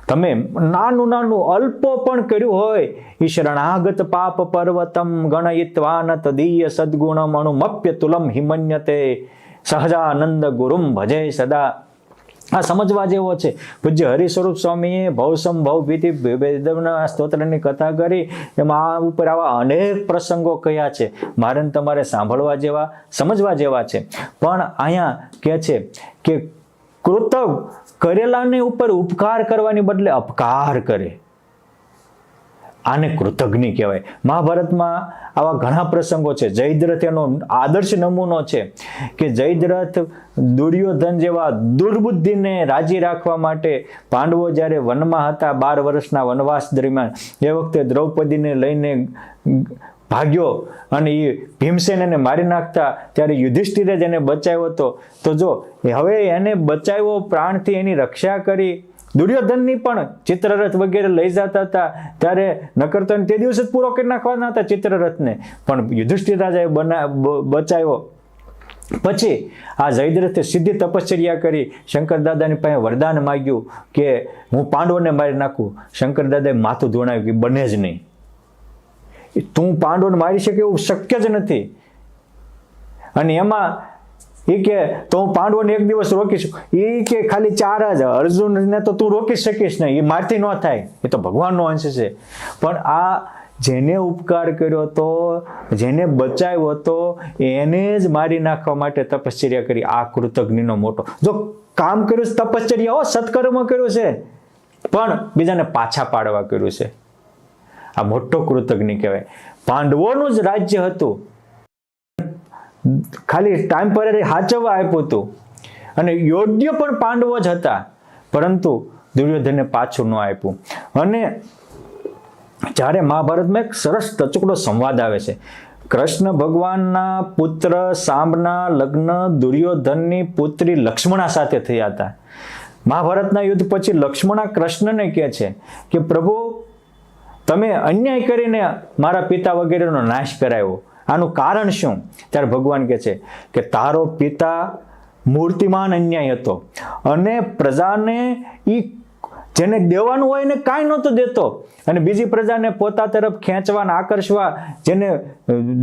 તમે નાનું અલ્પો પણ કર્યું હોય ઈ શરણાગત પાપ પર્વતમ ગણયિત્વાન તદીય સદ્ગુણમ અણુમપ્ય તુલમ હિમન્યતે સહજાનંદ ગુરુમ ભજે સદા. આ સમજવા જેવો છે. પૂજ્ય હરિસ્વરૂપ સ્વામીએ ભવસંભવ ભીતિ વેદના સ્તોત્રની કથા કરી. એમાં આ ઉપર આવા અનેક પ્રસંગો કયા છે, મારે તમારે સાંભળવા જેવા, સમજવા જેવા છે. પણ અહીંયા કહે છે કે કૃતજ્ઞ કરેલાને ઉપર ઉપકાર કરવાની બદલે અપકાર કરે, આને કૃતજ્ઞ કહેવાય. મહાભારતમાં આવા ઘણા પ્રસંગો છે. જયદ્રથ એનો આદર્શ નમૂનો છે કે જયદ્રથ દુર્યોધન જેવા દુર્બુદ્ધિને રાજી રાખવા માટે પાંડવો જ્યારે વનમાં હતા 12 વર્ષના વનવાસ દરમિયાન, એ વખતે દ્રૌપદીને લઈને ભાગ્યો અને એ ભીમસેન એને મારી નાખતા ત્યારે યુધિષ્ઠિરે જ એને બચાવ્યો હતો. તો જો હવે એને બચાવ્યો, પ્રાણથી એની રક્ષા કરી. દુર્યોધનની પણ ચિત્રરથ વગેરે લઈ જતા હતા ત્યારે નકર તો તે દિવસે જ પૂરો કરી નાખવાના હતા ચિત્રરથને, પણ યુધિષ્ઠિર રાજાએ બચાવ્યો. પછી આ જયદ્રથે સીધી તપશ્ચર્યા કરી, શંકર દાદાની પાસે વરદાન માંગ્યું કે હું પાંડવોને મારી નાખું. શંકર દાદાએ માથું ધોણાવ્યું કે બને જ નહીં, તું પાંડવોને મારી શકે એવું શક્ય જ નથી. અને એમાં એ કે તો હું પાંડવોને એક દિવસ રોકીશ. એ કે ખાલી 4 જ, અર્જુનને તો તું રોકી શકીશ નહીં, એ મારથી ન થાય, એ તો ભગવાનનો અંશ છે. પણ આ જેને ઉપકાર કર્યો હતો, જેને બચાવ્યો હતો, એને જ મારી નાખવા માટે તપશ્ચર્યા કરી. આ કૃતજ્ઞનો મોટો જો કામ કર્યું છે, તપશ્ચર્યા સત્કર્મ કર્યું છે, પણ બીજાને પાછા પાડવા કર્યું છે. આ મોટો કૃતજ્ઞ કહેવાય. પાંડવોનું જ રાજ્ય હતું, ખાલી ટેમ્પરરી હાચવવા આપ્યું હતું અને યોગ્ય પણ પાંડવો જ હતા, પરંતુ દુર્યોધને પાછું ન આપ્યું. અને જ્યારે મહાભારતમાં એક સરસ ટચુકડો સંવાદ આવે છે. કૃષ્ણ ભગવાનના પુત્ર સાંબના લગ્ન દુર્યોધનની પુત્રી લક્ષ્મણા સાથે થયા હતા. મહાભારતના યુદ્ધ પછી લક્ષ્મણા કૃષ્ણને કહે છે કે પ્રભુ, તમે અન્યાય કરીને મારા પિતા વગેરેનો નાશ કરાવ્યો, આનું કારણ શું? ત્યારે ભગવાન કહે છે કે તારો પિતા મૂર્તિમાન અન્યાય હતો અને પ્રજાને જેને દેવાનું હોય એને કાંઈ નહોતો દેતો, અને બીજી પ્રજાને પોતા તરફ ખેંચવા અને આકર્ષવા, જેને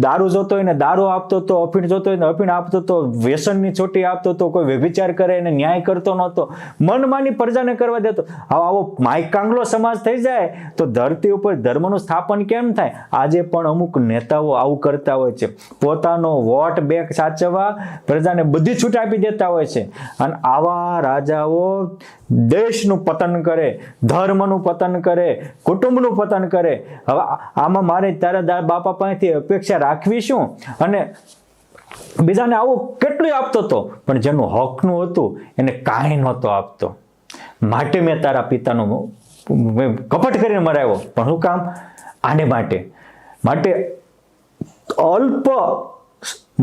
દારૂ જોતો હોય એને દારૂ આપતો હતો, અફીણ જોતો હોય ને અફીણ આપતો હતો, વ્યસનની છોટી આપતો હતો, કોઈ વ્યભિચાર કરે એને ન્યાય કરતો નહોતો, મનમાની પ્રજાને કરવા દેતો. આવો માયકાંગલો સમાજ થઈ જાય તો ધરતી ઉપર ધર્મનું સ્થાપન કેમ થાય? આજે પણ અમુક નેતાઓ આવું કરતા હોય છે. પોતાનો વોટ બેંક સાચવવા પ્રજાને બધી છૂટ આપી દેતા હોય છે, અને આવા રાજાઓ દેશનું પતન કરે, ધર્મનું પતન કરે, કુટુંબનું પતન કરે. હવે આમાં મારે તારા બાપા પાસેથી અપેક્ષા રાખવી શું? અને બીજાને આવું કેટલું આપતો હતો, પણ જેનું હકનું હતું એને કાંઈ નહોતો આપતો. માટે મેં તારા પિતાનો કપટ કરીને મરાવ્યો. પણ શું કામ? આને માટે અલ્પ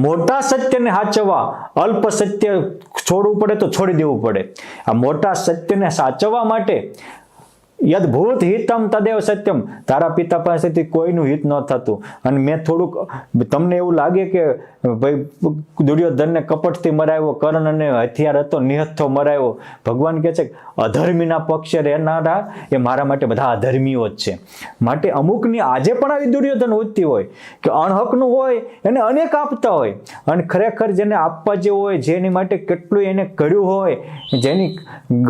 મોટા સત્યને સાચવવા, અલ્પ સત્ય છોડવું પડે તો છોડી દેવું પડે. આ મોટા સત્યને સાચવવા માટે યદભૂત હિતમ તદેવ સત્યમ, તારા પિતા પાસેથી કોઈનું હિત ન થતું. અને મેં થોડુંક તમને એવું લાગે કે ભાઈ દુર્યોધનને કપટથી મરાવ્યો, કર્ણને હથિયાર હતો નિહત્થો મરાવ્યો. ભગવાન કહે છે અધર્મીના પક્ષે રહેનારા એ મારા માટે બધા અધર્મીઓ જ છે. માટે અમુકની આજે પણ આવી દુર્યોધન વૃત્તિ હોય કે અણહકનું હોય એને અનેક આપતા હોય, અને ખરેખર જેને આપવા જેવું હોય, જેની માટે કેટલું એને કર્યું હોય, જેની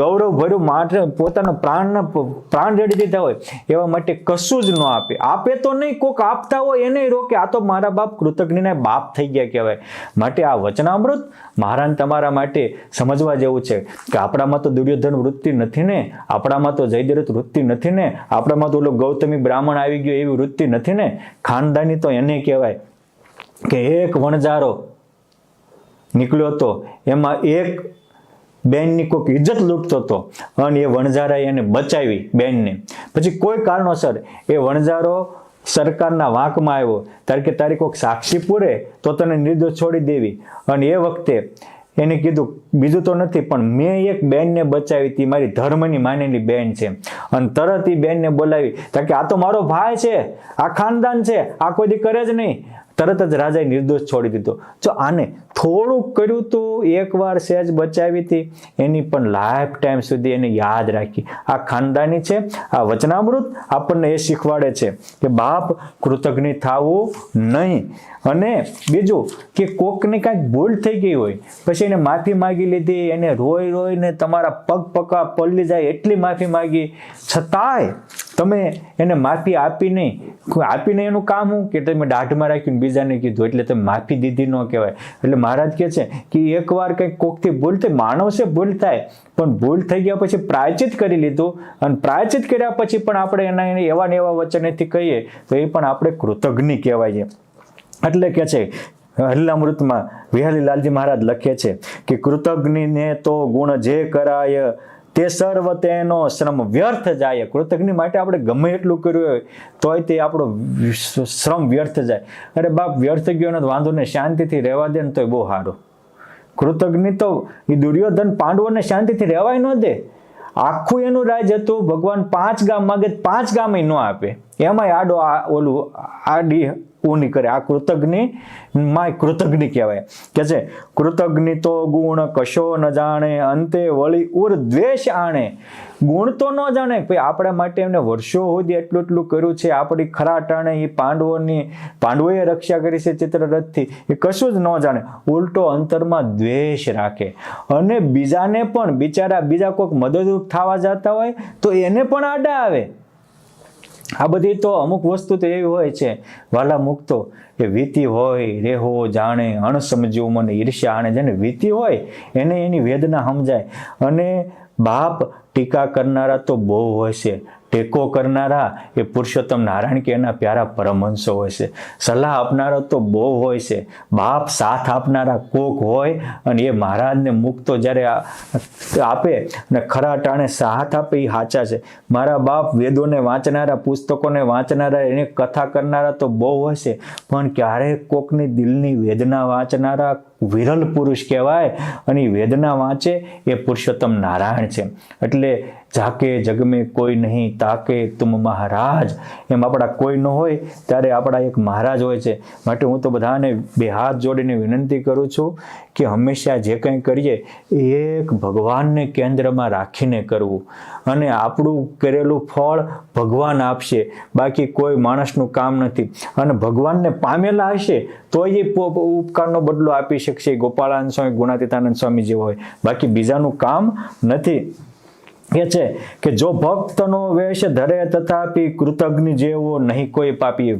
ગૌરવ ભર્યું માટે પોતાના પ્રાણ રેડી દીધા હોય, એવા માટે કશું જ ન આપે. આપે તો નહીં, કોક આપતા હોય એને રોકે. આ તો મારા બાપ કૃતજ્ઞના બાપ થઈ ગયા કહેવાય. માટે આ વચનામૃત મારા તમારા માટે સમજવા જેવું છે કે આપણામાં તો દુર્યોધન વૃત્તિ નથી ને, આપણામાં તો જયદ્રથ વૃત્તિ નથી ને, આપણામાં તો ઓલો ગૌતમી બ્રાહ્મણ આવી ગયો એવી વૃત્તિ નથી ને. ખાનદાની તો એને કહેવાય કે એક વણજારો નીકળ્યો હતો, એમાં એક બેનની કોઈક ઇજ્જત લૂંટતો હતો, અને એ વણઝારાએ એને બચાવી બેનને. પછી કોઈ કારણોસર એ વણઝારો સરકારના વાંકમાં આવ્યો, તારી કોઈક સાક્ષી પૂરે તો તને નિર્દોષ છોડી દેવી. અને એ વખતે એને કીધું બીજું તો નથી પણ મેં એક બેનને બચાવી હતી, મારી ધર્મની માનેલી બેન છે. અને તરત એ બેનને બોલાવી, કે આ તો મારો ભાઈ છે, આ ખાનદાન છે, આ કોઈ દી કરે જ નહીં. તરત જ રાજાએ નિર્દોષ છોડી દીધો. જો આને થોડુંક કર્યું તો એકવાર સહેજ બચાવી હતી, એની પણ લાઈફ ટાઈમ સુધી એને યાદ રાખી. આ ખાનદાની છે. આ વચનામૃત આપણને એ શીખવાડે છે કે બાપ કૃતજ્ઞ થવું નહીં. અને બીજું કે કોકને કાંઈક ભૂલ થઈ ગઈ હોય, પછી એને માફી માગી લીધી, એને રોઈને તમારા પગ પકા પલળી જાય એટલી માફી માગી, છતાંય તમે એને માફી આપી નહીં એનું કામ શું કે તમે દાઢમાં રાખ્યું બીજાને કીધું એટલે તમે માફી દીધી ન કહેવાય. એટલે મહારાજ કહે છે કે એકવાર કંઈક કોકથી ભૂલ થઈ, માનવ છે ભૂલ થાય, પણ ભૂલ થઈ ગયા પછી પ્રાયચિત કરી લીધું, અને પ્રાયચિત કર્યા પછી પણ આપણે એના એવા ને એવા વચનેથી કહીએ તો એ પણ આપણે કૃતજ્ઞ કહેવાય છે. એટલે કે છે હરિલામૃતમાં વિહારીલાલજી મહારાજ લખે છે કે કૃતજ્ઞને તો ગુણ જે કરાય તે સર્વ તેનો શ્રમ વ્યર્થ જાય. કૃતજ્ઞ માટે આપણે ગમે એટલું કર્યું હોય તોય તે આપણો શ્રમ વ્યર્થ જાય. અરે બાપ વ્યર્થ ગયો ને વાંધો ને, શાંતિથી રહેવા દે ને તોય બહુ સારું. કૃતજ્ઞ તો એ દુર્યોધન પાંડવોને શાંતિથી રહેવાય ન દે. આખું એનું રાજ હતું, ભગવાન 5 ગામ માગે 5 ગામ ન આપે, એમાંય આડો ઓલું આડી ઊની કરે. આ કૃતજ્ઞ કહેવાય. કે છે કૃતજ્ઞ તો ગુણ કશો ન જાણે, અંતે વળી ઉર દ્વેષ આણે. ગુણ તો ન જાણે, ભાઈ આપણા માટે એમને વર્ષો સુધી એટલું કર્યું છે, આપણી ખરા ટાણે એ પાંડવોએ રક્ષા કરી છે ચિત્રરથથી, એ કશું જ ન જાણે, ઉલટો અંતરમાં દ્વેષ રાખે. અને બીજાને પણ બીજા કોઈક મદદરૂપ થવા જતા હોય તો એને પણ આડા આવે. આ બધી તો અમુક વસ્તુ તો એવી હોય છે વાલા મુક્તો કે વીતી હોય રેહો જાણે, અણસમજ્યું મને ઈર્ષ્યા આણે. જેને વીતી હોય એને એની વેદના સમજાય. અને બાપ ટીકા કરનારા તો બહુ હોય છે, ટેકો કરનારા એ પુરુષોત્તમ નારાયણ કે એના પ્યારા પરમહંસો હોય છે, સલાહ આપનારા તો બહુ હોય છે, બાપ સાથ આપનારા કોક હોય. અને એ મહારાજને મુક્તો જ્યારે આપે અને ખરા ટાણે સાથ આપે એ સાચા છે. મારા બાપ વેદોને વાંચનારા, પુસ્તકોને વાંચનારા, એને કથા કરનારા તો બહુ હોય છે, પણ ક્યારેક કોકની દિલની વેદના વાંચનારા વિરલ પુરુષ કહેવાય. અને એ વેદના વાંચે એ પુરુષોત્તમ નારાયણ છે. એટલે જાકે જગ મેં કોઈ નહીં, તાકે તુમ મહારાજ. એમ આપણા કોઈ ન હોય ત્યારે આપણા એક મહારાજ હોય છે. માટે હું તો બધાને 2 હાથ જોડીને વિનંતી કરું છું કે હંમેશા જે કંઈ કરીએ એક ભગવાનને કેન્દ્રમાં રાખીને કરવું. અને આપણું કરેલું ફળ ભગવાન આપશે, બાકી કોઈ માણસનું કામ નથી. અને ભગવાનને પામેલા હશે તો એ ઉપકારનો બદલો આપી શકશે, ગોપાળાનંદ સ્વામી, ગુણાતીતાનંદ સ્વામી જેવો હોય, બાકી બીજાનું કામ નથી. કે છે કે જો ભક્તનો વેશ ધરે તથાપી કૃતજ્ઞ જેવો નહીં કોઈ પાપી.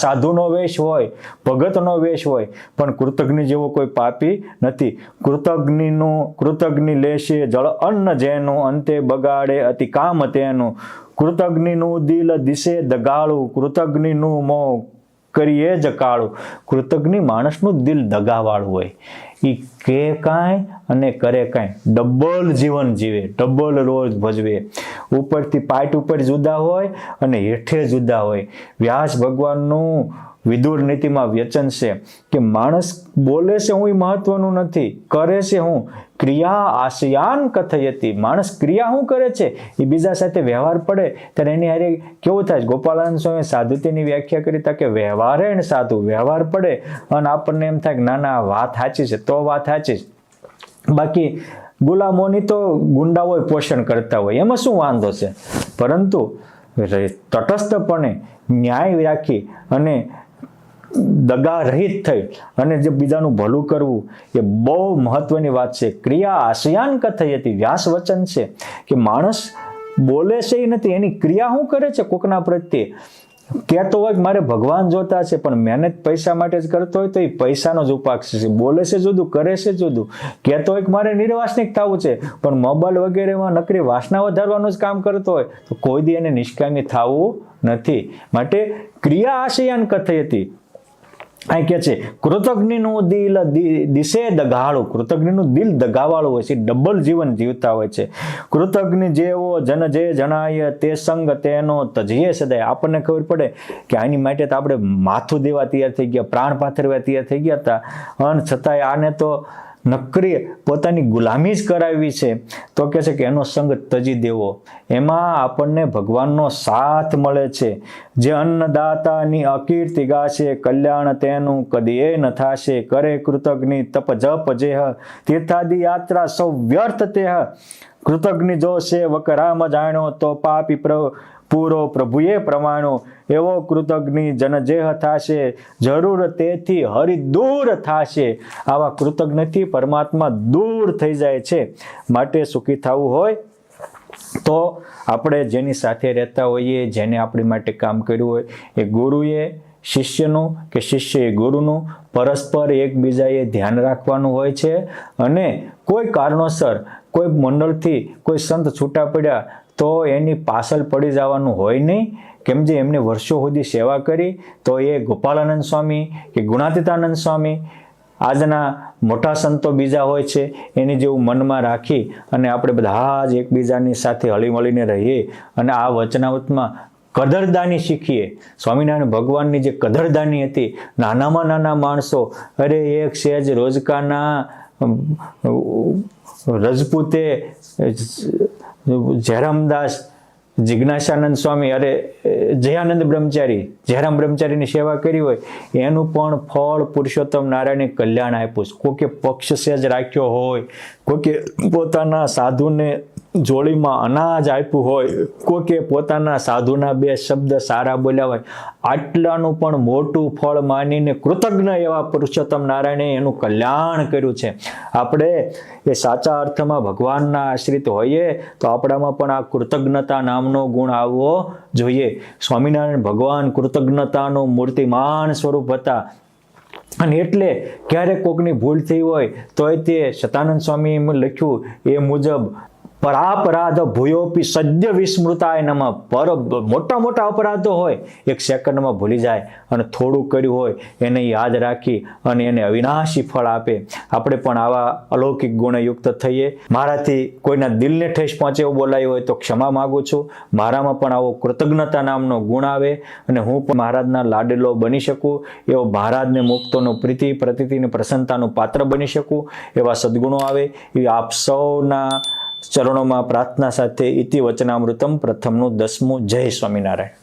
સાધુનો વેશ હોય, ભગતનો વેશ હોય, પણ કૃતજ્ઞ જેવો કોઈ પાપી નથી. કૃતજ્ઞ લેશે જળ અન્ન જેનું, અંતે બગાડે અતિ કામ તેનું. કૃતજ્ઞનું દિલ દિશે દગાળું, કૃતજ્ઞનું મોં કરીએ જ કાળું. કૃતજ્ઞ માણસનું દિલ દગાવાળું હોય, એ કે કાંઈ અને કરે કાંઈ, ડબલ જીવન જીવે, ડબલ રોજ ભજવે. ઉપરથી પાટ ઉપર જુદા હોય અને હેઠે જુદા હોય. વ્યાસ ભગવાનનું વિદુર નીતિમાં વચન છે કે માણસ બોલે છે હું એ મહત્વનું નથી, કરે છે હું ક્રિયા આશયાન કથયતી. માણસ ક્રિયા શું કરે છે એ બીજા સાથે વ્યવહાર પડે ત્યારે એની હારે કેવું થાય. ગોપાલાનંદ સ્વામી સાધુતીની વ્યાખ્યા કરી હતા કે વ્યવહારે ને સાધુ, વ્યવહાર પડે અને આપણને એમ થાય કે ના ના વાત સાચી છે તો વાત સાચી છે. બાકી ગુલામોની તો ગુંડાઓ પોષણ કરતા હોય એમાં શું વાંધો છે, પરંતુ તટસ્થપણે ન્યાય રાખી અને દગા રહિત થઈ અને જે બીજાનું ભલું કરવું એ બહુ મહત્વની વાત છે. ક્રિયા આશયાન કથયતી વ્યાસ વચન છે કે માણસ બોલે છે એ નથી, એની ક્રિયા શું કરે છે કોકના પ્રત્યે. કહેતો હોય કે મારે ભગવાન જોતા છે પણ મહેનત પૈસા માટે જ કરતો હોય તો એ પૈસાનો જ ઉપાક્ષ છે. બોલે છે જુદું, કરે છે જુદું. કહેતો હોય કે મારે નિર્વાસનિક થવું છે પણ મોબાઈલ વગેરેમાં નકરી વાસના વધારવાનું જ કામ કરતો હોય તો કોઈ દી એને નિષ્કામી થવું નથી. માટે ક્રિયા આશયાન કથયતી. અહીં કે છે કૃતજ્ઞનું દિલ દિશે દગાળું. કૃતજ્ઞનું દિલ દગાવાળું હોય છે, ડબલ જીવન જીવતા હોય છે. કૃતજ્ઞ જેવો જન જે જણાય તે સંગ તેનો તજીએ સદાય. આપણને ખબર પડે કે આની માટે તો આપણે માથું દેવા તૈયાર થઈ ગયા, પ્રાણ પાથરવા તૈયાર થઈ ગયા હતા, અને છતાંય આને તો નકરી પોતાની ગુલામી જ કરાવી છે. તો કહે છે કે એનો સંગ તજી દેવો. એમાં આપણને ભગવાનનો સાથ મળે છે. જે અન્નદાતાની અકીર્તિ ગાશે, કલ્યાણ તેનું કદીએ ન થાશે. કરે કૃતજ્ઞ તપ જપ જેહ, તીર્થાદિ યાત્રા સૌ વ્યર્થ તેહ. કૃતજ્ઞ જો છે વકરામ જાણ્યો, તો પાપી પૂરો પ્રભુએ પ્રમાણો. એવો કૃતજ્ઞ જન જેહ થાશે, જરૂર તેથી હરિ દૂર થાશે. આવા કૃતજ્ઞથી પરમાત્મા દૂર થઈ જાય છે. માટે સુખી થવું હોય તો આપણે જેની સાથે રહેતા હોઈએ, જેને આપણી માટે કામ કર્યું હોય, એ ગુરુએ શિષ્યનું કે શિષ્યએ ગુરુનું પરસ્પર એકબીજાએ ધ્યાન રાખવાનું હોય છે. અને કોઈ કારણોસર કોઈ મંડળથી કોઈ સંત છૂટા પડ્યા તો એની પાછળ પડી જવાનું હોય નહીં. કેમ જે એમને વર્ષો સુધી સેવા કરી, તો એ ગોપાલાનંદ સ્વામી કે ગુણાતીતાનંદ સ્વામી આજના મોટા સંતો બીજા હોય છે એની જેવું મનમાં રાખી અને આપણે બધા જ એકબીજાની સાથે હળીમળીને રહીએ અને આ વચનાવતમાં કદરદાની શીખીએ. સ્વામિનારાયણ ભગવાનની જે કદરદાની હતી, નાનામાં નાના માણસો, અરે એક સહેજ રોજકાના રજપૂતે જયરામદાસ, જિજ્ઞાસાનંદ સ્વામી, અરે જયાનંદ બ્રહ્મચારી, જયરામ બ્રહ્મચારીની સેવા કરી હોય એનું પણ ફળ પુરુષોત્તમ નારાયણે કલ્યાણ આપ્યું. કોકે પક્ષ સેજ રાખ્યો હોય, કોકે પોતાના સાધુને જોડીમાં અનાજ આપ્યું હોય, કોકે પોતાના સાધુના બે શબ્દ સારા બોલ્યા હોય, આટલાનું પણ મોટું ફળ માનીને કૃતજ્ઞ એવા પુરુષોત્તમ નારાયણે એનું કલ્યાણ કર્યું છે. આપણે એ સાચા અર્થમાં ભગવાનના આશ્રિત હોઈએ તો આપણામાં પણ આ કૃતજ્ઞતા નામનો ગુણ આવવો જોઈએ. સ્વામિનારાયણ ભગવાન કૃતજ્ઞતાનું મૂર્તિમાન સ્વરૂપ હતા. અને એટલે ક્યારેક કોકની ભૂલ થઈ હોય તો તે સતાનંદ સ્વામીએ લખ્યું એ મુજબ પરાપરાધ ભૂયોપી સદ્ય વિસ્મૃતાય નમઃ. મોટા મોટા અપરાધો હોય એક સેકન્ડમાં ભૂલી જાય અને થોડું કર્યું હોય એને યાદ રાખી અને એને અવિનાશી ફળ આપે. આપણે પણ આવા અલૌકિક ગુણયુક્ત થઈએ. મારાથી કોઈના દિલને ઠેસ પહોંચે એવું બોલાયું હોય તો ક્ષમા માગું છું. મારામાં પણ આવો કૃતજ્ઞતા નામનો ગુણ આવે અને હું પણ મહારાજના લાડેલો બની શકું, એવો મહારાજને મુક્તોનો પ્રીતિ પ્રતીતિની પ્રસન્નતાનું પાત્ર બની શકું, એવા સદગુણો આવે એ આપ સૌના ચરણોમાં પ્રાર્થના સાથે ઇતિ વચનામૃતમ પ્રથમનું 10મું. જય સ્વામિનારાયણ.